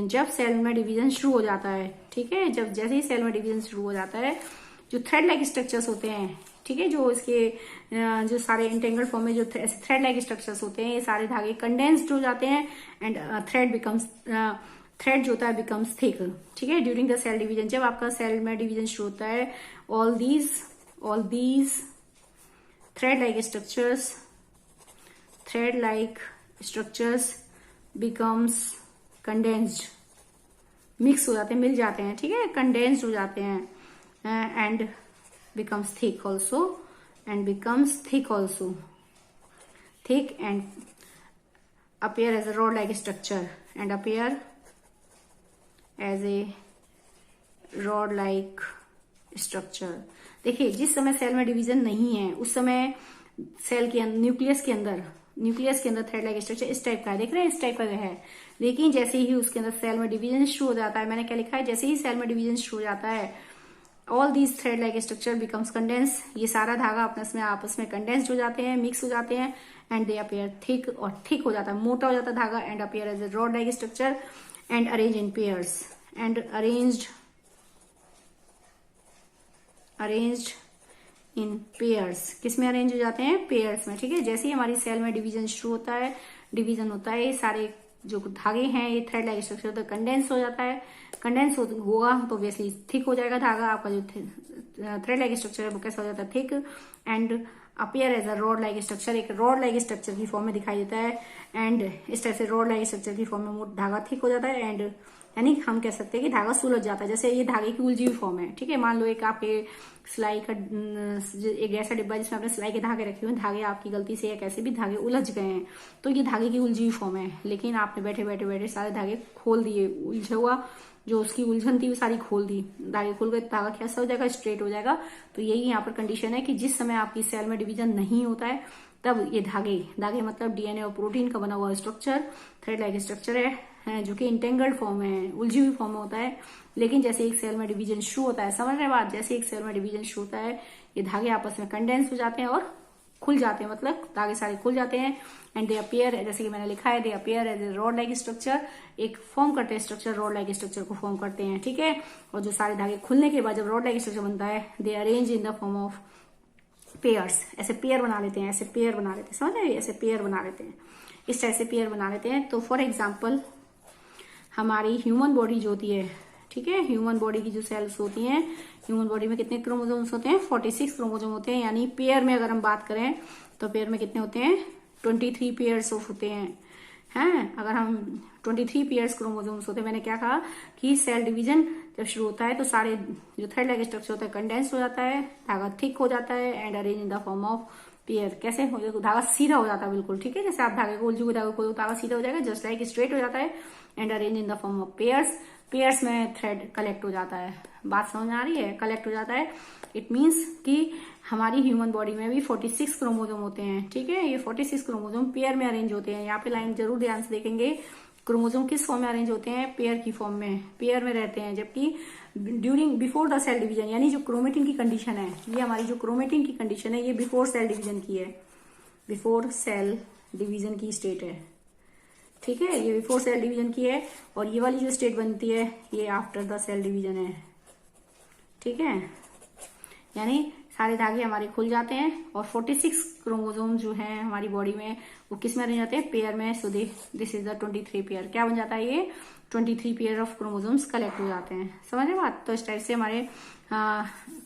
जब सेल में डिवीजन शुरू हो जाता है, ठीक है, जैसे ही सेल में डिवीजन शुरू हो जाता है, जो थ्रेड लाइक स्ट्रक्चर्स होते हैं, ठीक है, जो इसके जो सारे इंटेंगल फॉर्म में जो थ्रेड लाइक स्ट्रक्चर्स होते हैं, ये सारे धागे कंडेंस्ड हो जाते हैं एंड थ्रेड जो होता है बिकम्स थिक। ठीक है, ड्यूरिंग द सेल डिवीजन, जब आपका सेल में डिवीजन शुरू होता है, all these thread like structures becomes condensed, mix हो जाते हैं, मिल जाते हैं। ठीक है, कंडेंस्ड हो जाते हैं and becomes thick also thick and appear as a rod like structure देखिए, जिस समय सेल में डिवीजन नहीं है उस समय सेल के न्यूक्लियस के अंदर थ्रेड लाइक स्ट्रक्चर इस टाइप का है। देख रहे हैं? इस टाइप का है। लेकिन जैसे ही उसके अंदर सेल में डिवीजन शुरू हो जाता है, मैंने क्या लिखा है? जैसे ही सेल में डिवीजन शुरू हो जाता है, all these thread like structure becomes condense, ये सारा धागा आपस में कंडेंस्ड हो जाते हैं, मिक्स हो जाते हैं एंड दे अपीयर थिक, और थिक हो जाता है, मोटा हो जाता है धागा, and appear as a rod like structure and arrange in pairs arranged in pairs. किस में अरेंज हो जाते हैं? पेयर्स में। ठीक है, जैसे ही हमारी सेल में डिवीजन शुरू होता है, ये सारे जो धागे हैं, ये थ्रेड लाइक स्ट्रक्चर तो कंडेंस हो जाता है। कंडेंस होगा तो ऑब्वियसली थिक हो जाएगा धागा। आपका जो थ्रेड लाइक स्ट्रक्चर है वो कैसा हो जाता है? Thick and appear as a rod like structure, एक रॉड लाइक स्ट्रक्चर की फॉर्म में दिखाई देता है। एंड इस टाइप से रॉड लाइक स्ट्रक्चर की फॉर्म में धागा थिक हो जाता है एंड यानी हम कह सकते हैं कि धागा सुलझ जाता है। जैसे ये धागे की उलझी हुई फॉर्म है। ठीक है, मान लो एक आपके सिलाई का एक ऐसा डिब्बा जिसमें आपने सिलाई के धागे रखे हुए, धागे आपकी गलती से या कैसे भी धागे उलझ गए हैं, तो ये धागे की उलझी हुई फॉर्म है। लेकिन आपने बैठे बैठे सारे धागे खोल दिए, उलझा हुआ जो उसकी उलझन थी वो सारी खोल दी, धागे खोल गए, धागा कैसा हो जाएगा? स्ट्रेट हो जाएगा। तो यही यहाँ पर कंडीशन है कि जिस समय आपकी सेल में डिवीजन नहीं होता है तब ये धागे मतलब डीएनए और प्रोटीन का बना हुआ स्ट्रक्चर थ्रेड लाइक स्ट्रक्चर है जो कि इंटेंगल्ड फॉर्म है, उलझी हुई फॉर्म में होता है। लेकिन जैसे एक सेल में डिवीजन शुरू होता है, समझ रहे बात? जैसे एक सेल में डिवीजन शुरू होता है, ये धागे आपस में कंडेंस हो जाते हैं और खुल जाते हैं, मतलब धागे सारे खुल जाते हैं। एंड दे अपीयर, जैसे कि मैंने लिखा है, they appear as a rod like structure, एक फॉर्म करते हैं स्ट्रक्चर, रॉड लाइक स्ट्रक्चर को फॉर्म करते हैं, ठीक है। और जो सारे धागे खुलने के बाद जब रॉड लाइक स्ट्रक्चर बनता है, they arrange in the form of pairs, ऐसे पेयर बना लेते हैं, ऐसे पेयर बना लेते हैं, समझ रहे, ऐसे पेयर बना लेते हैं, इस तरह से पेयर बना लेते हैं। तो फॉर एग्जाम्पल हमारी ह्यूमन बॉडी जो होती है, ठीक है, ह्यूमन बॉडी की जो सेल्स होती हैं, ह्यूमन बॉडी में कितने क्रोमोसोम्स होते हैं, 46 क्रोमोसोम होते हैं। यानी पेयर में अगर हम बात करें तो पेयर में कितने होते हैं, 23 पेयर्स ऑफ होते हैं। अगर हम 23 पेयर्स क्रोमोसोम्स होते हैं, मैंने क्या कहा कि सेल डिवीजन जब शुरू होता है तो सारे जो थ्रेड लाइक स्ट्रक्चर होता है कंडेंस हो जाता है, धागा थिक हो जाता है and arrange in the form of pair. कैसे हो जाएगा, धागा सीधा हो जाता है बिल्कुल, ठीक है, जैसे आप धागे को उलझोगे, धागे को धागा सीधा हो जाएगा, जस्ट लाइक स्ट्रेट हो जाता है and arrange in the form of pairs. Pairs में थ्रेड कलेक्ट हो जाता है, बात समझ में आ रही है, कलेक्ट हो जाता है। इट मीन्स कि हमारी ह्यूमन बॉडी में भी 46 क्रोमोसोम होते हैं, ठीक है, ये 46 क्रोमोसोम पेयर में अरेंज होते हैं। यहाँ पे लाइन जरूर ध्यान से देखेंगे, क्रोमोसोम किस फॉर्म में अरेंज होते हैं, पेयर की फॉर्म में, पेयर में रहते हैं। जबकि during before the cell division, यानी जो क्रोमेटिन की कंडीशन है, ये हमारी जो क्रोमेटिन की कंडीशन है, ये बिफोर सेल डिवीजन की है, बिफोर सेल डिवीजन की स्टेट है, ठीक है, ये बिफोर सेल डिवीजन की है। और ये वाली जो स्टेट बनती है ये आफ्टर द सेल डिवीजन है, ठीक है। यानी सारे धागे हमारे खुल जाते हैं और 46 क्रोमोसोम जो है हमारी बॉडी में वो किस में रह जाते हैं, पेयर में। सो दिस इज द 23 पेयर, क्या बन जाता है ये, 23 पेयर ऑफ क्रोमोसोम्स कलेक्ट हो जाते हैं, समझ रहे बात। तो इस टाइप से हमारे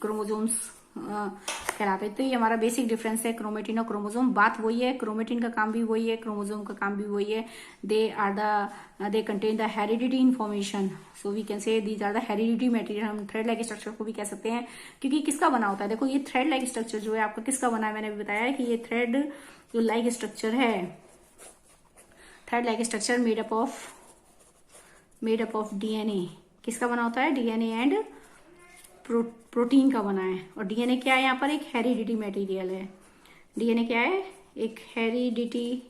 क्रोमोसोम्स कहलाते हैं। तो ये हमारा बेसिक डिफरेंस है क्रोमेटिन और क्रोमोसोम। बात वही है, क्रोमेटिन का काम भी वही है, क्रोमोसोम का काम भी वही है। They contain the heredity information, so we can say these are the heredity material. हम थ्रेड लाइक स्ट्रक्चर को भी कह सकते हैं, क्योंकि किसका बना होता है, देखो ये थ्रेड लाइक स्ट्रक्चर जो है आपका किसका बना है, मैंने भी बताया है कि ये थ्रेड जो लाइक स्ट्रक्चर है, thread like structure made up of DNA, किसका बना होता है, डीएनए एंड प्रोटीन का बना है। और डीएनए क्या है, यहाँ पर एक हेरिडिटी मटेरियल है। डीएनए क्या है, एक हेरिडिटी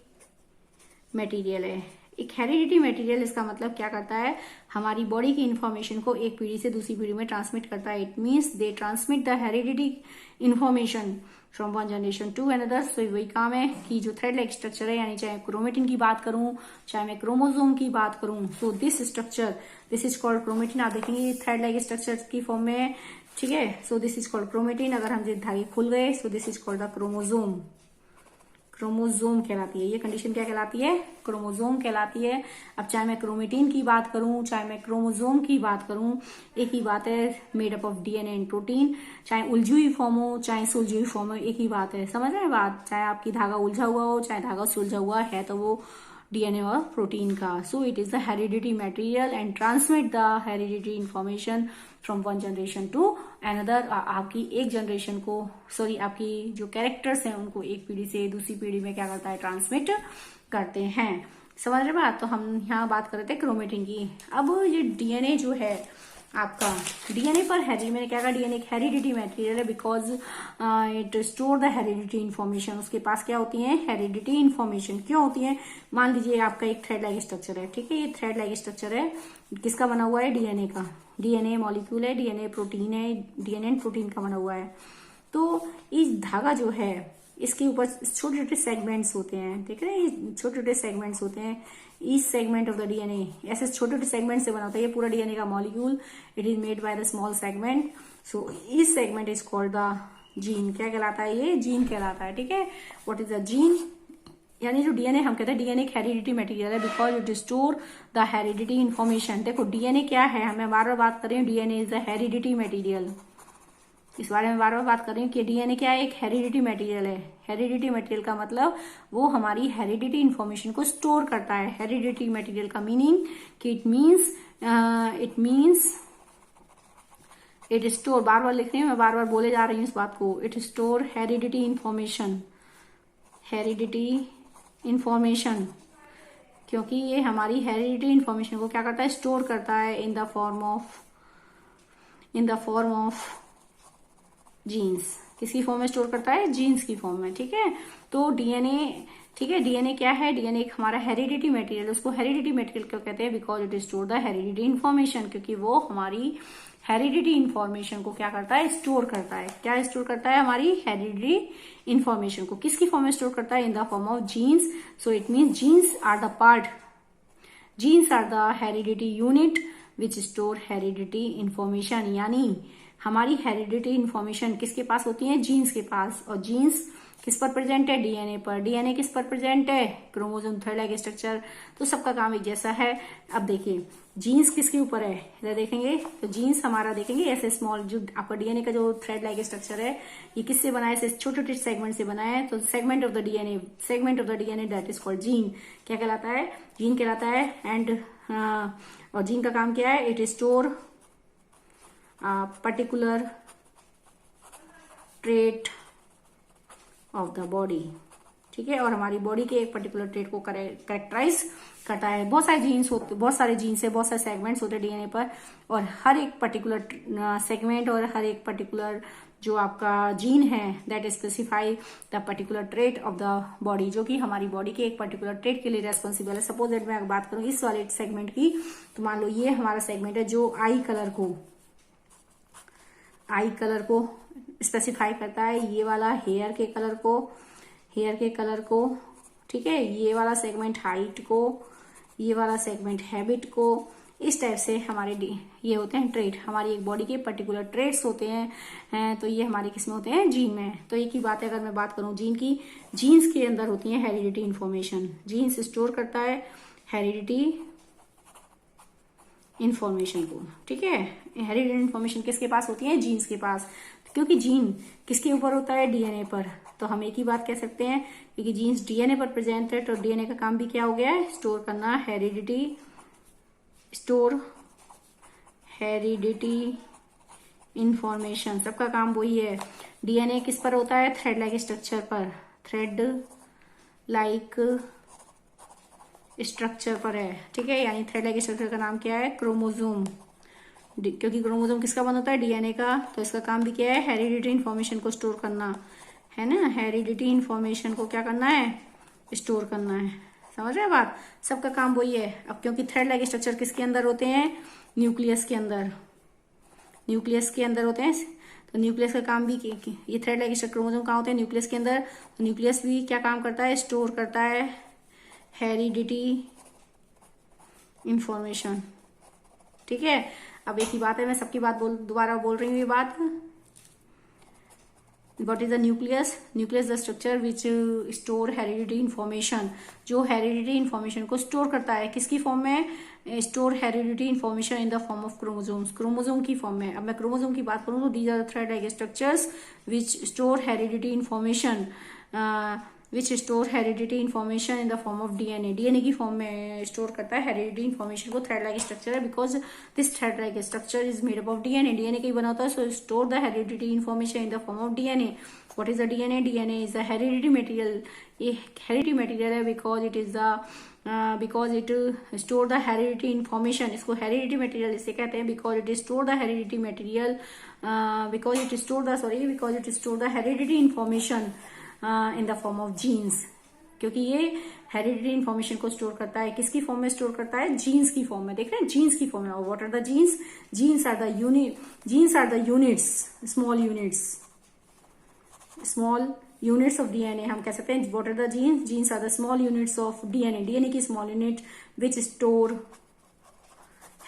मटेरियल है। एक हेरिडिटी मटेरियल, इसका मतलब क्या करता है, हमारी बॉडी की इन्फॉर्मेशन को एक पीढ़ी से दूसरी पीढ़ी में ट्रांसमिट करता है। It means they transmit the heredity information from one generation to another. So वही काम है कि जो थ्रेड लाइक स्ट्रक्चर है, यानी चाहे क्रोमेटिन की बात करूं, चाहे मैं क्रोमोसोम की बात करूं, so this structure, this is called chromatin. आप देखेंगे थ्रेड लाइक स्ट्रक्चर की फॉर्म में, ठीक है। So this is called chromatin. अगर हम धागे खुल गए, सो this is called the chromosome. Chromosome कहलाती है ये कंडीशन, क्या कहलाती है, क्रोमोसोम कहलाती है। अब चाहे मैं क्रोमेटिन की बात करूं, चाहे मैं क्रोमोसोम की बात करूं, एक ही बात है, made up of DNA and protein. चाहे उलझी हुई फॉर्म हो, चाहे सुलझी हुई फॉर्म हो, एक ही बात है, समझ रहे हैं बात। चाहे आपकी धागा उलझा हुआ हो, चाहे धागा सुलझा हुआ है, तो वो डीएनए और प्रोटीन का। So it is the heredity material and transmit the heredity information from one generation to another. आपकी एक जनरेशन को, सॉरी, आपकी जो कैरेक्टर्स हैं उनको एक पीढ़ी से दूसरी पीढ़ी में क्या करता है, ट्रांसमिट करते हैं, समझ रहे बात। तो हम यहाँ बात कर रहे थे क्रोमेटिन की। अब ये डीएनए जो है आपका, डीएनए पर मैंने क्या कहा, डीएनए एक हेरिडिटी मटेरियल है, because it store the heredity information. उसके पास क्या होती है, हेरिडिटी इन्फॉर्मेशन। क्यों होती है, मान लीजिए आपका एक थ्रेड लाइक स्ट्रक्चर है, ठीक है, ये थ्रेड लाइक स्ट्रक्चर है, किसका बना हुआ है, डीएनए का। डीएनए मॉलिक्यूल है, डीएनए प्रोटीन है, डीएनए एंड प्रोटीन का बना हुआ है। तो इस धागा जो है, इसके ऊपर छोटे छोटे सेगमेंट्स होते हैं, देख रहे हैं, छोटे छोटे सेगमेंट्स होते हैं। Each segment of the DNA, ऐसे छोटे छोटे सेगमेंट से बना होता है ये पूरा डीएनए का molecule. It is made by the small segment. So each segment is called the gene. क्या कहलाता है, ये जीन कहलाता है, ठीक है। व्हाट इज द जीन, यानी जो डीएनए, हम कहते हैं डीएनए एक हेरिडिटी मटेरियल है, because it store the heredity information. देखो डीएनए क्या है, हमें बार बार बात कर रही हूँ, DNA is the heredity material. इस बारे में बार बार बात कर रही हूँ कि डीएनए क्या है, एक हेरिडिटी मटेरियल है। हेरिडिटी मटेरियल का मतलब वो हमारी हेरिडिटी इन्फॉर्मेशन को स्टोर करता है। हेरिडिटी मटेरियल का मीनिंग कि इट मीन्स इट स्टोर, बार बार लिख रही हूँ मैं, बार बार बोले जा रही हूँ इस बात को, it store heredity information, heredity information, क्योंकि ये हमारी हेरिडिटी इन्फॉर्मेशन को क्या करता है, स्टोर करता है in the form of genes. किसकी फॉर्म में स्टोर करता है, जीन्स की फॉर्म में, ठीक है। तो डीएनए, ठीक है, डीएनए क्या है, डीएनए एक हमारा हेरिडिटी मटेरियल, उसको हेरिडिटी मटेरियल क्यों कहते हैं, because it store the heredity information, क्योंकि वो हमारी हेरिडिटी इन्फॉर्मेशन को क्या करता है, स्टोर करता है। क्या स्टोर करता है, हमारी हेरिडिटी इन्फॉर्मेशन को किसकी फॉर्म में स्टोर करता है, in the form of genes. So it means genes are the part, genes are the heredity unit which store heredity information, यानी हमारी हेरिडिटी इन्फॉर्मेशन किसके पास होती है, जीन्स के पास। और जीन्स किस पर प्रेजेंट है, डीएनए पर। डीएनए किस पर प्रेजेंट है, क्रोमोसोम थर्ड लाइक स्ट्रक्चर। तो सबका काम एक जैसा है। अब देखिए जीन्स किसके ऊपर है, इधर देखेंगे तो जीन्स हमारा देखेंगे ऐसे स्मॉल, जो आपका डीएनए का जो थ्रेड लाइक स्ट्रक्चर है ये किससे बना है, ऐसे छोटे छोटे सेगमेंट से बना है। तो segment of the DNA that is called gene, क्या कहलाता है, जीन कहलाता है। एंड और जीन का काम क्या है, it store particular trait of the body, ठीक है। और हमारी बॉडी के एक पर्टिकुलर ट्रेट को करेक्टराइज करता है। बहुत सारे जीन्स होते, बहुत सारे जीन्स है, बहुत सारे सेगमेंट्स होते हैं डीएनए पर, और हर एक पर्टिकुलर सेगमेंट और हर एक पर्टिकुलर जो आपका जीन है that specify the particular trait of the body, जो कि हमारी बॉडी के एक पर्टिकुलर ट्रेट के लिए रेस्पॉन्सिबल है। सपोज दैट मैं अगर बात करूं इस वाले सेगमेंट की, तो मान लो ये हमारा सेगमेंट है जो आई कलर को स्पेसिफाई करता है, ये वाला हेयर के कलर को, ठीक है, ये वाला सेगमेंट हाइट को, ये वाला सेगमेंट हैबिट को। इस टाइप से हमारे ये होते हैं ट्रेट, हमारी एक बॉडी के पर्टिकुलर ट्रेट्स होते हैं। तो ये हमारे किसमें होते हैं, जीन में। तो एक ही बात है, अगर मैं बात करूं जीन की, जीन्स के अंदर होती है हेरिडिटी इन्फॉर्मेशन, जीन्स स्टोर करता है हेरिडिटी इन्फॉर्मेशन को, ठीक है। हेरिडिटी इन्फॉर्मेशन किसके पास होती है, जीन्स के पास, क्योंकि जीन किसके ऊपर होता है, डीएनए पर। तो हम एक ही बात कह सकते हैं, क्योंकि जीन्स डीएनए पर प्रेजेंट है, तो डीएनए का काम भी क्या हो गया है, स्टोर करना, हेरिडिटी इंफॉर्मेशन, सबका काम वही है। डीएनए किस पर होता है, थ्रेड लाइक स्ट्रक्चर पर, थ्रेड लाइक स्ट्रक्चर पर है, ठीक है। यानी थ्रेड लाइक स्ट्रक्चर का नाम क्या है, क्रोमोसोम, क्योंकि क्रोमोसोम किसका बना होता है, डीएनए का। तो इसका काम भी क्या है, हेरिडिटी इन्फॉर्मेशन को स्टोर करना है ना, हेरिडिटी इन्फॉर्मेशन को क्या करना है, स्टोर करना है। समझ रहे हैं बात, सबका काम वही है। अब क्योंकि थ्रेड लाइक स्ट्रक्चर किसके अंदर होते हैं, न्यूक्लियस के अंदर होते हैं। तो न्यूक्लियस का काम भी, ये थ्रेड लाइक स्ट्रक्चर क्रोमोसोम कहाँ होते हैं, न्यूक्लियस के अंदर। तो न्यूक्लियस भी क्या काम करता है, स्टोर करता है हेरिडिटी इंफॉर्मेशन, ठीक है। अब एक ही बात है, मैं सबकी बात दोबारा बोल रही हूँ ये बात। What is the nucleus? Nucleus the structure which store hereditary information, जो हेरिडिटी इन्फॉर्मेशन को स्टोर करता है, किसकी फॉर्म में, store heredity information in the form of chromosomes, chromosome की फॉर्म में। अब मैं क्रोमोसोम की बात करूँ तो these are thread like structures which store heredity information, which store heredity information in the form of DNA, DNA की फॉर्म में स्टोर करता है हेरिडिटी इन्फॉर्मेशन को। थ्रेड लाइक स्ट्रक्चर है because this thread like structure is made up of DNA, DNA का ही बना होता है। So store the heredity information in the form of DNA. What is the DNA, DNA is the heredity material, ये heredity material है because it is the because it store the heredity information, इसको heredity material इसे कहते हैं because it store the heredity material, because it store the heredity information in the form of genes, क्योंकि ये heredity information को store करता है, किसकी फॉर्म में स्टोर करता है, जीन्स की फॉर्म में। देख रहे हैं जीन्स की फॉर्म में। What are the genes, genes are the units, small units of DNA, हम कह सकते हैं। What are the genes, genes are the small units of DNA, DNA की small unit which store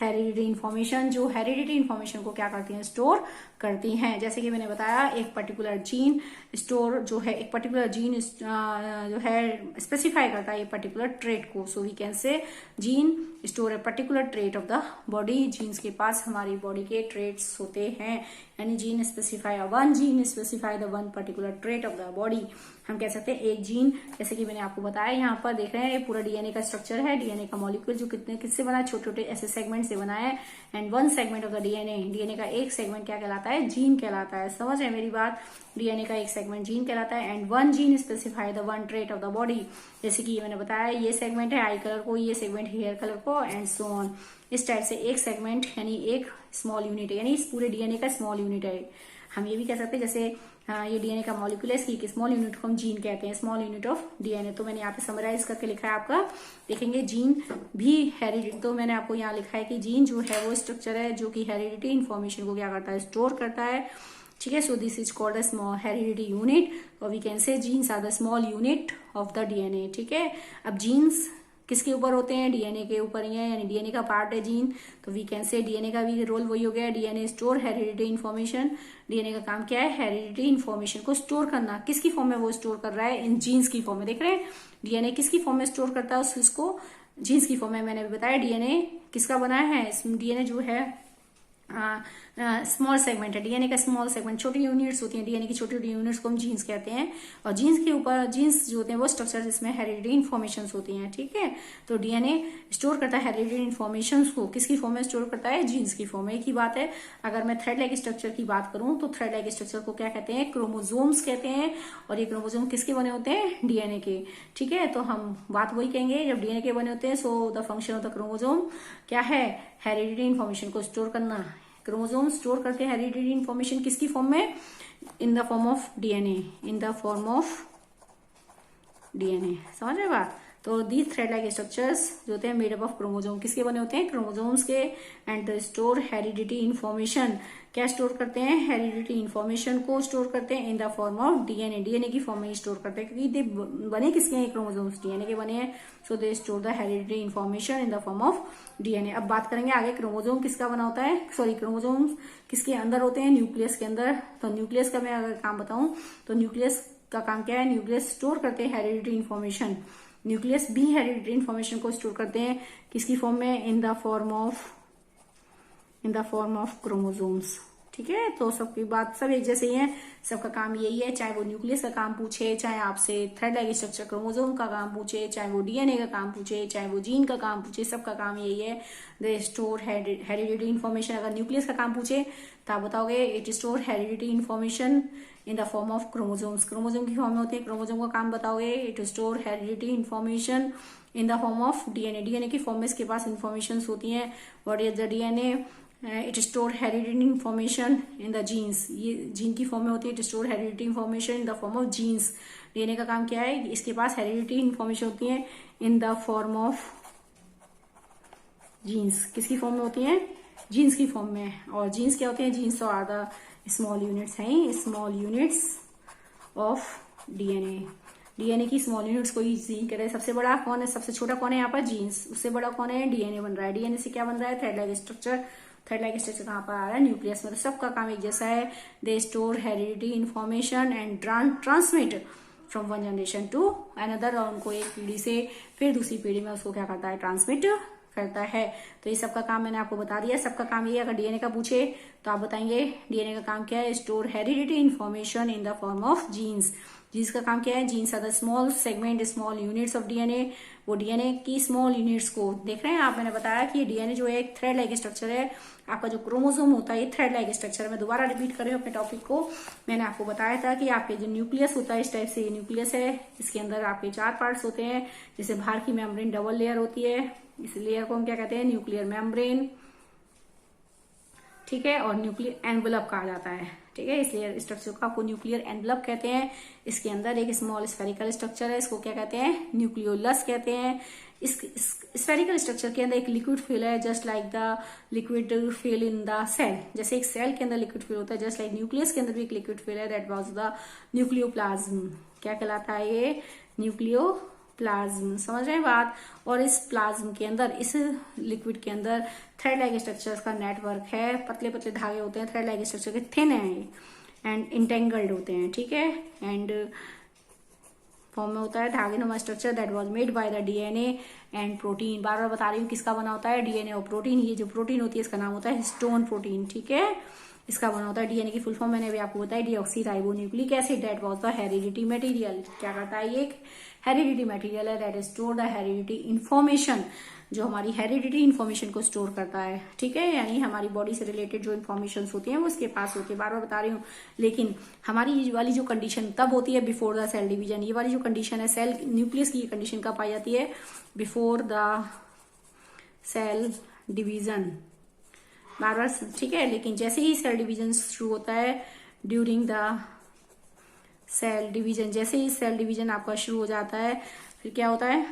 heredity information, जो heredity information को क्या करती हैं, स्टोर करती हैं। जैसे कि मैंने बताया एक पर्टिकुलर जीन स्टोर जो है, एक पर्टिकुलर जीन जो है स्पेसिफाई करता है ये पर्टिकुलर ट्रेट को। So we can say gene store a particular trait of the body, genes के पास हमारी बॉडी के ट्रेट्स होते हैं, यानी gene specify the one particular trait of the body. हम कह सकते हैं एक जीन, जैसे कि मैंने आपको बताया, यहाँ पर देख रहे हैं ये पूरा डीएनए का स्ट्रक्चर है, डीएनए का मॉलिक्यूल जो किससे बना है, छोटे छोटे ऐसे सेगमेंट से बना है। And one segment of the DNA का एक सेगमेंट क्या कहलाता है, जीन कहलाता है। समझ है मेरी बात, डीएनए का एक सेगमेंट जीन कहलाता है। And one gene specify the one trait of the body, जैसे कि मैंने बताया ये सेगमेंट है आई कलर को, ये सेगमेंट हेयर कलर को, एंड सो ऑन। इस टाइप से एक सेगमेंट यानी एक स्मॉल यूनिट है, यानी इस पूरे डीएनए का स्मॉल यूनिट है। हम ये भी कह सकते हैं जैसे ये डीएनए का मॉलिक्यूल है, स्मॉल यूनिट को हम जीन कहते हैं, स्मॉल यूनिट ऑफ डीएनए। तो मैंने यहाँ पे समराइज करके लिखा है आपका, देखेंगे जीन भी हेरिडिटी, तो मैंने आपको यहाँ लिखा है कि जीन जो है वो स्ट्रक्चर है जो कि हेरिडिटी इन्फॉर्मेशन को क्या करता है, स्टोर करता है, ठीक है। So this is called a small heredity unit, और we can say genes are the small unit of the DNA, ठीक है। अब जीन्स किसके ऊपर होते हैं, डीएनए के ऊपर ही है, यानी डीएनए का पार्ट है जीन, तो वी कैन से डीएनए का भी रोल वही हो गया, DNA store heredity information. DNA का काम क्या है, हेरिडिटी इन्फॉर्मेशन को स्टोर करना। किसकी फॉर्म में वो स्टोर कर रहा है, इन जीन्स की फॉर्म में। देख रहे हैं डीएनए किसकी फॉर्म में स्टोर करता है उसको, जीन्स की फॉर्म में। मैंने भी बताया डीएनए किसका बना है, डीएनए जो है स्मॉल सेगमेंट है, डीएनए का स्मॉल सेगमेंट, छोटी यूनिट्स होती हैं डीएनए की, छोटी छोटी यूनिट्स को हम जीन्स कहते हैं। और जीन्स के ऊपर, जीन्स जो होते हैं वो स्ट्रक्चर जिसमें हेरिडिटी इन्फॉर्मेशन होती हैं, ठीक है। तो डीएनए स्टोर करता है हेरिडिटी इन्फॉर्मेशन को, किसकी फॉर्म में स्टोर करता है, जीन्स की फॉर्म में। एक ही बात है, अगर मैं थ्रेड लाइक स्ट्रक्चर की बात करूं तो थ्रेड लाइक स्ट्रक्चर को क्या कहते हैं, क्रोमोजोम्स कहते हैं। और ये क्रोमोजोम किसके बने होते हैं, डीएनए के, ठीक है। तो हम बात वही कहेंगे, जब डीएनए के बने होते हैं, so the function of the chromosome क्या है, हेरिडिटी इन्फॉर्मेशन को स्टोर करना। क्रोमोसोम स्टोर करते हैं हेरिडिटी इन्फॉर्मेशन किसकी फॉर्म में, इन the form of DNA, in the form of DNA, समझ रहे बात। तो दीज थ्रेड लाइक स्ट्रक्चर्स जो होते हैं मेड अप ऑफ क्रोमोसोम, किसके बने होते हैं, क्रोमोसोम्स के। एंड स्टोर हेरिडिटी इन्फॉर्मेशन, क्या स्टोर करते हैं, हेरिडिटी इन्फॉर्मेशन को स्टोर करते हैं इन the form of DNA, DNA की फॉर्म में स्टोर करते हैं, क्योंकि दे बने किसके हैं, क्रोमोसोम्स डीएनए के बने हैं। So they store the heredity information in the form of DNA. अब बात करेंगे आगे, क्रोमोसोम किसका बना होता है, सॉरी क्रोमोसोम्स किसके अंदर होते हैं, न्यूक्लियस के अंदर। तो न्यूक्लियस का मैं अगर काम बताऊं तो न्यूक्लियस का काम क्या है, न्यूक्लियस स्टोर करते हैं हेरिडिटी इन्फॉर्मेशन। न्यूक्लियस भी हेरिडिटी इन्फॉर्मेशन को स्टोर करते हैं किसकी फॉर्म में, इन द फॉर्म ऑफ क्रोमोसोम्स, ठीक है। तो सबकी बात सब एक जैसे ही है, सबका काम यही है, चाहे वो न्यूक्लियस का काम पूछे, चाहे आपसे थ्रेड लाइक स्ट्रक्चर क्रोमोसोम का काम पूछे, चाहे वो डीएनए का काम पूछे, चाहे वो जीन का काम पूछे, सबका काम यही है, दे स्टोर हेरिडिटी इन्फॉर्मेशन। अगर न्यूक्लियस का काम पूछे तो आप बताओगे it store heredity information in the form of chromosomes, chromosome की फॉर्म में होती है, क्रोमोसोम का काम बताओगे it store heredity information in the form of DNA, DNA की फॉर्म में इसके पास इन्फॉर्मेशन होती है। What is the DNA, it store heredity information in the genes, ये जीन की फॉर्म में होती है, it store heredity information in the form of genes. DNA का काम क्या है, इसके पास हेरिडिटी इन्फॉर्मेशन होती है in the form of genes, किसकी फॉर्म में होती है, जीन्स की फॉर्म में। और जीन्स क्या होते हैं, जीन्स तो आर द स्मॉल यूनिट्स हैं, small units of DNA. DNA की स्मॉल यूनिट्स को जीन कह रहे हैं। सबसे बड़ा कौन है, सबसे छोटा कौन है यहाँ पर, जीन्स। उससे बड़ा कौन है, डीएनए बन रहा है। डीएनए से क्या बन रहा है, thread like structure. Thread like structure कहाँ पर आ रहा है, न्यूक्लियस में। तो सबका काम एक जैसा है, they store heredity information and transmit from one generation to another, और उनको एक पीढ़ी से फिर दूसरी पीढ़ी में उसको क्या करता है, ट्रांसमिट करता है। तो ये सबका काम मैंने आपको बता दिया, सबका काम ये। अगर डीएनए का पूछे तो आप बताएंगे डीएनए का काम क्या है, store heredity information in the form of genes. Genes का काम क्या है, genes are the small segment, small units of DNA. वो डीएनए की स्मॉल यूनिट्स को देख रहे हैं आप, मैंने बताया कि डीएनए जो है एक थ्रेड लाइक स्ट्रक्चर है। आपका जो क्रोमोसोम होता है ये थ्रेड लाइक स्ट्रक्चर है। मैं दोबारा रिपीट कर रही हूँ अपने टॉपिक को। मैंने आपको बताया था कि आपके जो न्यूक्लियस होता है, इस टाइप से ये न्यूक्लियस है, इसके अंदर आपके 4 पार्ट्स होते हैं। जैसे बाहर की मेम्ब्रेन डबल लेयर होती है, इस लेयर को हम क्या कहते हैं, न्यूक्लियर मेम्ब्रेन, ठीक है। और न्यूक्लियर एनवेलप कहा जाता है, ठीक है। इस लेयर स्ट्रक्चर को आपको न्यूक्लियर एनवेलप कहते हैं। इसके अंदर एक स्मॉल स्फेरिकल स्ट्रक्चर है, इसको क्या कहते हैं, न्यूक्लियोलस कहते हैं। इस स्फेरिकल स्ट्रक्चर के अंदर एक लिक्विड फिल है, just like the liquid fill in the cell. जैसे एक सेल के अंदर लिक्विड फिल होता है, जस्ट लाइक न्यूक्लियस के अंदर भी एक लिक्विड फिल है, दैट वाज द न्यूक्लियोप्लाज्म। क्या कहलाता है ये, न्यूक्लियोप्लाज्म, समझ रहे हैं बात। और इस प्लाज्म के अंदर, इस लिक्विड के अंदर थ्रेड लाइक स्ट्रक्चर्स का नेटवर्क है। पतले पतले धागे होते हैं, थ्रेड लाइक स्ट्रक्चर के, थिन है एंड इंटेंगल्ड होते हैं, ठीक है। एंड फॉर्म में होता है धागेनुमा structure that was made by the DNA and protein. बार बार बता रही हूँ किसका बना होता है, डीएनए और प्रोटीन। ये जो प्रोटीन होती है इसका नाम होता है हिस्टोन प्रोटीन, ठीक है। इसका बना होता है, डीएनए की फुल फॉर्म मैंने अभी आपको बताया, deoxy ribonucleic acid, that was the heredity material. क्या करता है, ये एक हेरिडिटी मटेरियल है, that store the heredity information, जो हमारी हेरिडिटी इन्फॉर्मेशन को स्टोर करता है, ठीक है। यानी हमारी बॉडी से रिलेटेड जो इन्फॉर्मेशन होती है वो उसके पास होती है, बार बार बता रही हूँ। लेकिन हमारी ये वाली जो कंडीशन तब होती है बिफोर द सेल डिवीजन। ये वाली जो कंडीशन है सेल न्यूक्लियस की कंडीशन कब पाई जाती है, बिफोर द सेल डिवीजन, बार बार, ठीक है। लेकिन जैसे ही सेल डिवीजन शुरू होता है ड्यूरिंग द सेल डिवीजन। जैसे ही सेल डिवीजन आपका शुरू हो जाता है, फिर क्या होता है,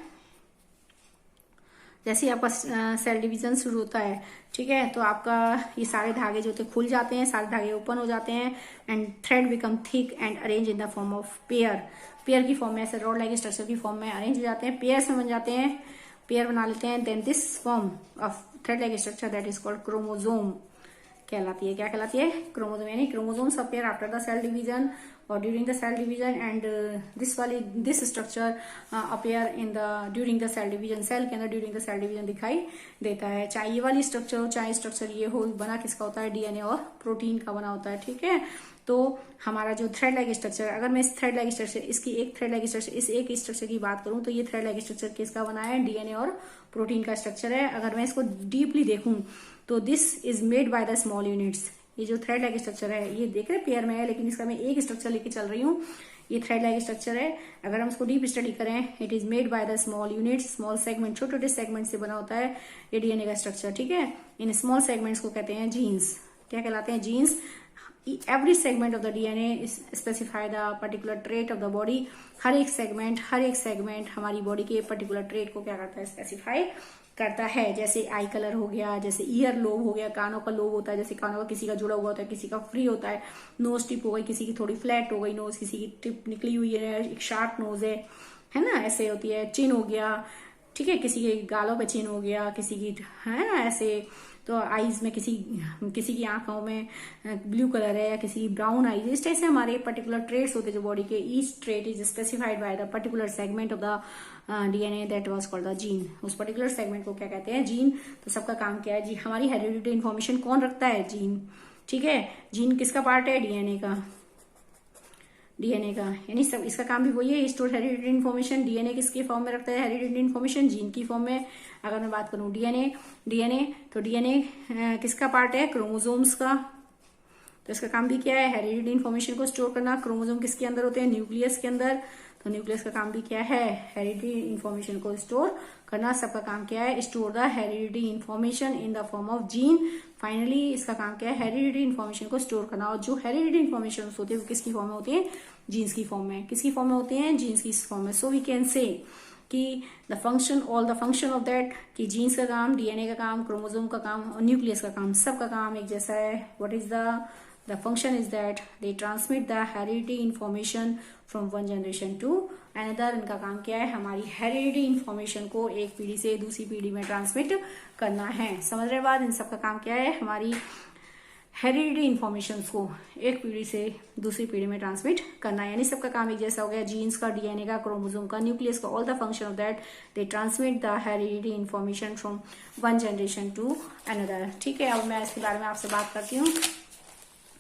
जैसे ही आपका सेल डिवीजन शुरू होता है, ठीक है, तो आपका ये सारे धागे जो होते हैं खुल जाते हैं, सारे धागे ओपन हो जाते हैं and thread become thick and arrange in the form of pair. Pair की फॉर्म में, ऐसे रॉड लाइक स्ट्रक्चर की फॉर्म में अरेंज हो जाते हैं, पेयर्स में बन जाते हैं, पेयर बना लेते हैं। Then this form of thread like structure that is called chromosome कहलाती है। क्या कहलाती है? क्रोमोजोम। यानी chromosomes appear after the cell division और during the cell division and this structure appear in the during the cell division. Cell के अंदर during the cell division दिखाई देता है। चाहे ये वाली स्ट्रक्चर हो, चाहे स्ट्रक्चर ये हो, बना किसका होता है? डीएनए और प्रोटीन का बना होता है। ठीक है, तो हमारा जो थ्रेड लाइक स्ट्रक्चर, अगर मैं इस थ्रेड लाइक स्ट्रक्चर, इसकी एक थ्रेड लाइक स्ट्रक्चर, इस एक स्ट्रक्चर की बात करूं तो ये थ्रेड लाइक स्ट्रक्चर किसका बना है? डीएनए और प्रोटीन का स्ट्रक्चर है। अगर मैं इसको डीपली देखूं तो this is made by the small units. ये जो थ्रेड लाइक स्ट्रक्चर है, ये देख रहे पेयर में है, लेकिन इसका मैं एक स्ट्रक्चर लेके चल रही हूँ। ये थ्रेड लाइक स्ट्रक्चर है। अगर हम इसको डीप स्टडी करें, it is made by the small units. Small segment, छोटे छोटे सेगमेंट से बना होता है ये डीएनए का स्ट्रक्चर। ठीक है, इन स्मॉल सेगमेंट्स को कहते हैं जीन्स। क्या कहलाते हैं? Jeans. Every segment of the DNA is specify the particular trait of the body। हर एक सेगमेंट हमारी बॉडी के पर्टिकुलर ट्रेट को क्या करता है? स्पेसिफाई करता है। जैसे आई कलर हो गया, जैसे ईयर लोब हो गया, कानों का लोब होता है, जैसे कानों का किसी का जुड़ा हुआ होता है, किसी का फ्री होता है। नोज टिप हो गई, किसी की थोड़ी फ्लैट हो गई नोज, किसी की टिप निकली हुई है, एक शार्प नोज है ना, ऐसे होती है। चिन हो गया, ठीक है, किसी के गालों पे चिन हो गया, किसी की है ना ऐसे। तो आईज में किसी की आंखों में ब्लू कलर है, या किसी की ब्राउन आईज। इस तरह से हमारे पर्टिकुलर ट्रेट्स होते हैं जो बॉडी के। Each trait is specified by the particular segment of the DNA that was called the gene. उस पर्टिकुलर सेगमेंट को क्या कहते हैं? जीन। तो सबका काम क्या है जी? हमारी हेरिडिटी इन्फॉर्मेशन कौन रखता है? जीन। ठीक है, जीन किसका पार्ट है? डीएनए का। डीएनए का, यानी सब इसका काम भी वही है, स्टोर हेरिडिटी इन्फॉर्मेशन। डीएनए किसके फॉर्म में रखता है? हेरिडिटी इन्फॉर्मेशन जीन की फॉर्म में। अगर मैं बात करूं डीएनए तो डीएनए किसका पार्ट है? क्रोमोसोम्स का। तो इसका काम भी क्या है? हेरिडिटी इन्फॉर्मेशन को स्टोर करना। क्रोमोसोम किसके अंदर होते हैं? न्यूक्लियस के अंदर। तो न्यूक्लियस का काम भी क्या है? हेरिडिटी इन्फॉर्मेशन को स्टोर करना। सबका काम क्या है? Store the heredity information in the form of gene. Finally इसका काम क्या है? हेरिडिटी इन्फॉर्मेशन को स्टोर करना। और जो हेरिडिटी इन्फॉर्मेशन होती है वो किसकी फॉर्म में होती है? जीन्स की फॉर्म में। किसकी फॉर्म में होती है? जीन्स की फॉर्म में। सो वी कैन से कि the function, all the function of that, कि जीन्स का काम, डीएनए का काम, क्रोमोसोम का काम और न्यूक्लियस का काम, सबका काम एक जैसा है। What is the function is that they transmit the heredity information from one generation to another. इनका काम क्या है? हमारी हेरिडिटी इन्फॉर्मेशन को एक पीढ़ी से दूसरी पीढ़ी में ट्रांसमिट करना है। समझ रहे बाद? इन सबका काम क्या है? हमारी हेरिडिटी इन्फॉर्मेशन को एक पीढ़ी से दूसरी पीढ़ी में ट्रांसमिट करना है। यानी सबका काम एक जैसा हो गया। जीन्स का, डीएनए का, क्रोमोसोम का, न्यूक्लियस का, all the function of that they transmit the heredity information from one generation to another. ठीक है, अब मैं इसके बारे में आपसे बात करती हूँ।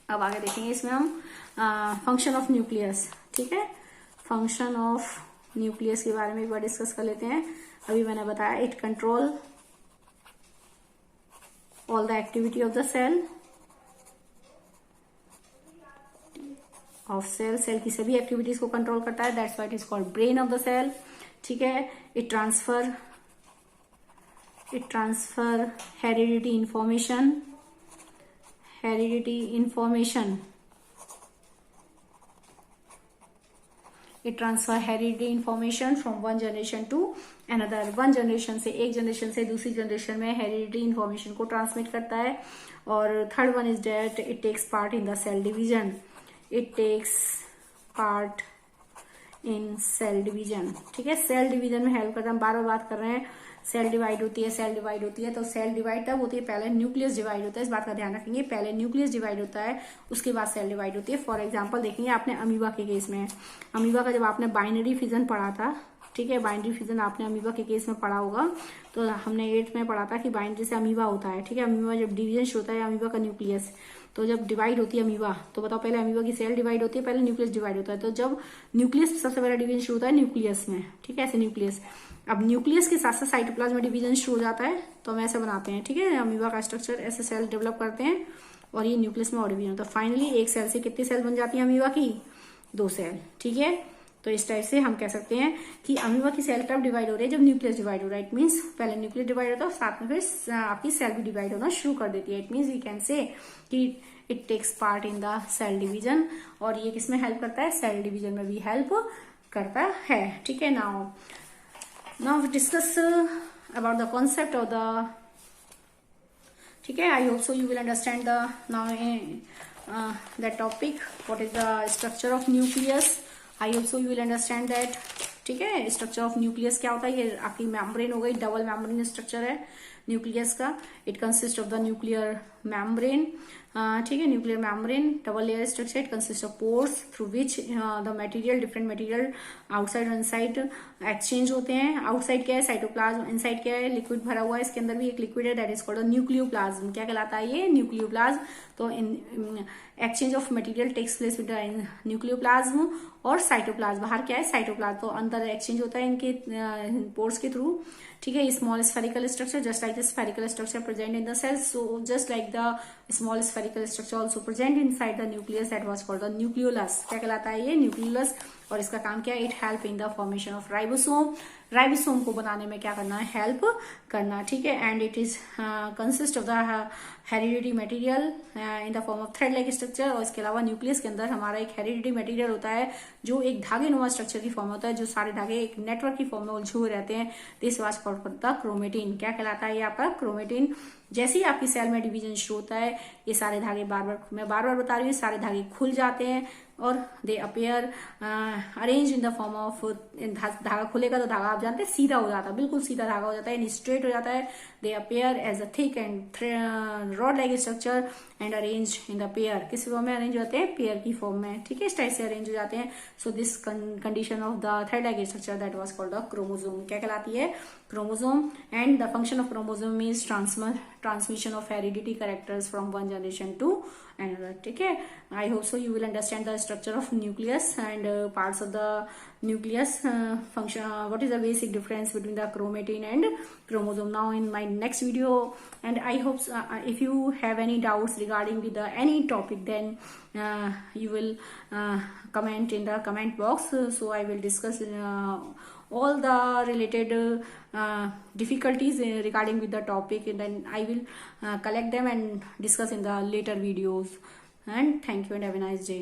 अब आगे देखेंगे इसमें हम फंक्शन ऑफ न्यूक्लियस। ठीक है, फंक्शन ऑफ न्यूक्लियस के बारे में एक बार डिस्कस कर लेते हैं। अभी मैंने बताया it control all the activity of the cell cell की सभी एक्टिविटीज को कंट्रोल करता है। That's why it is called brain of the cell. ठीक है, it transfer heredity information it transfer heredity information from one generation to another. One generation से, एक generation से दूसरी जनरेशन में हेरिडिटी इन्फॉर्मेशन को ट्रांसमिट करता है। और third one is that it takes part in the cell division. It takes part in cell division. ठीक है, सेल डिवीजन में हेल्प करता है। हम बार बार बात कर रहे हैं सेल डिवाइड होती है, सेल डिवाइड होती है। तो सेल डिवाइड तब होती है, पहले न्यूक्लियस डिवाइड होता है। इस बात का ध्यान रखेंगे, पहले न्यूक्लियस डिवाइड होता है, उसके बाद सेल डिवाइड होती है। फॉर एग्जाम्पल देखेंगे, आपने अमीबा के केस में, अमीबा का जब आपने बाइनरी फिजन पढ़ा था, ठीक है, बाइनरी फिजन आपने अमीबा के केस में पढ़ा होगा। तो हमने 8th में पढ़ा था कि बाइनरी से अमीबा होता है। ठीक है, अमीबा जब डिवीजन होता है, अमीबा का न्यूक्लियस, तो जब डिवाइड होती है अमीबा, तो बताओ पहले अमीबा की सेल डिवाइड होती है, पहले न्यूक्लियस डिवाइड होता है। तो जब न्यूक्लियस सबसे पहले डिवीजन शुरू होता है न्यूक्लियस में। ठीक है, ऐसे न्यूक्लियस। अब न्यूक्लियस के साथ साथ साइटोप्लाज्म में डिवीजन शुरू हो जाता है, तो हम ऐसे बनाते हैं। ठीक है, अमीबा का स्ट्रक्चर ऐसे सेल डेवलप करते हैं और ये न्यूक्लियस में और डिवीजन होता है। फाइनली एक सेल से कितनी सेल बन जाती है अमीबा की? 2 सेल। ठीक है, तो इस टाइप से हम कह सकते हैं कि अमीबा की सेल कब डिवाइड हो रही है, जब न्यूक्लियस डिवाइड हो रहा है। इट मीन्स पहले न्यूक्लियस डिवाइड होता है, साथ में फिर आपकी सेल भी डिवाइड होना शुरू कर देती है। It means we can say कि it takes part in the cell division, और ये किसमें हेल्प करता है, सेल डिवीजन में भी हेल्प करता है। ठीक है, now discuss about the concept of the, ठीक है, I hope so you will understand the now that topic, what is the structure of nucleus. I hope so you will understand that. ठीक है, structure of nucleus क्या होता है, ये आपकी membrane हो गई, डबल मेम्ब्रेन स्ट्रक्चर है न्यूक्लियस का। It consist of the nuclear membrane, ठीक है, nuclear membrane double layer structure. It consist of pores through which the material, different material outside और इनसाइड एक्सचेंज होते हैं। आउटसाइड क्या है, साइटोप्लाज्म, इनसाइड क्या है, लिक्विड भरा हुआ है, इसके अंदर भी एक लिक्विड है, दैट इज कॉल्ड न्यूक्लियोप्लाज्म। क्या कहलाता है ये, न्यूक्लियोप्लाज्म। तो in exchange of material takes place with the nucleoplasm और साइटोप्लाज्म। बाहर क्या है, साइटोप्लाज्म, तो अंदर एक्सचेंज होता है इनके पोर्स के थ्रू। ठीक है, small spherical structure just like the spherical structure present in the cells, so just like the small spherical structure also present inside the nucleus, that was called the nucleolus. क्या कहलाता है ये, nucleolus. और इसका काम क्या है, it help in the formation of ribosome, ribosome को बनाने में क्या करना है, हेल्प करना। ठीक है, and it is consist of the heredity material in the form of thread like structure. और इसके अलावा न्यूक्लियस के अंदर हमारा एक हेरिडिटी मटेरियल होता है जो एक धागे नुमा स्ट्रक्चर की फॉर्म होता है, जो सारे धागे एक नेटवर्क की फॉर्म में उलझे हुए रहते हैं। This was called the chromatin. क्या कहलाता है ये आपका, क्रोमेटिन। जैसे ही आपकी सेल में डिवीजन शुरू होता है, ये सारे धागे मैं बार बार बता रही हूँ, सारे धागे खुल जाते हैं और दे appear arrange in the form of, धागा खुलेगा तो धागा आप जानते हैं सीधा हो जाता है, बिल्कुल सीधा धागा हो जाता है, स्ट्रेट हो जाता है। They appear as a thick and rod like structure and arrange in the pair. किस फॉर्म में अरेंज हो जाते हैं, पेयर की फॉर्म में। ठीक है, इस टाइप से अरेंज हो जाते हैं। So this condition of the thread like structure that was called the chromosome. क्या कहलाती है, chromosome. And the function of chromosome means transmission of heredity characters from one generation to another. ठीक है, I hope so you will understand the structure of nucleus and parts of the nucleus function. What is the basic difference between the chromatin and chromosome? Now in my next video, and I hope if you have any doubts regarding with the any topic, then you will comment in the comment box. So I will discuss all the related difficulties regarding with the topic, and then I will collect them and discuss in the later videos. And thank you and have a nice day.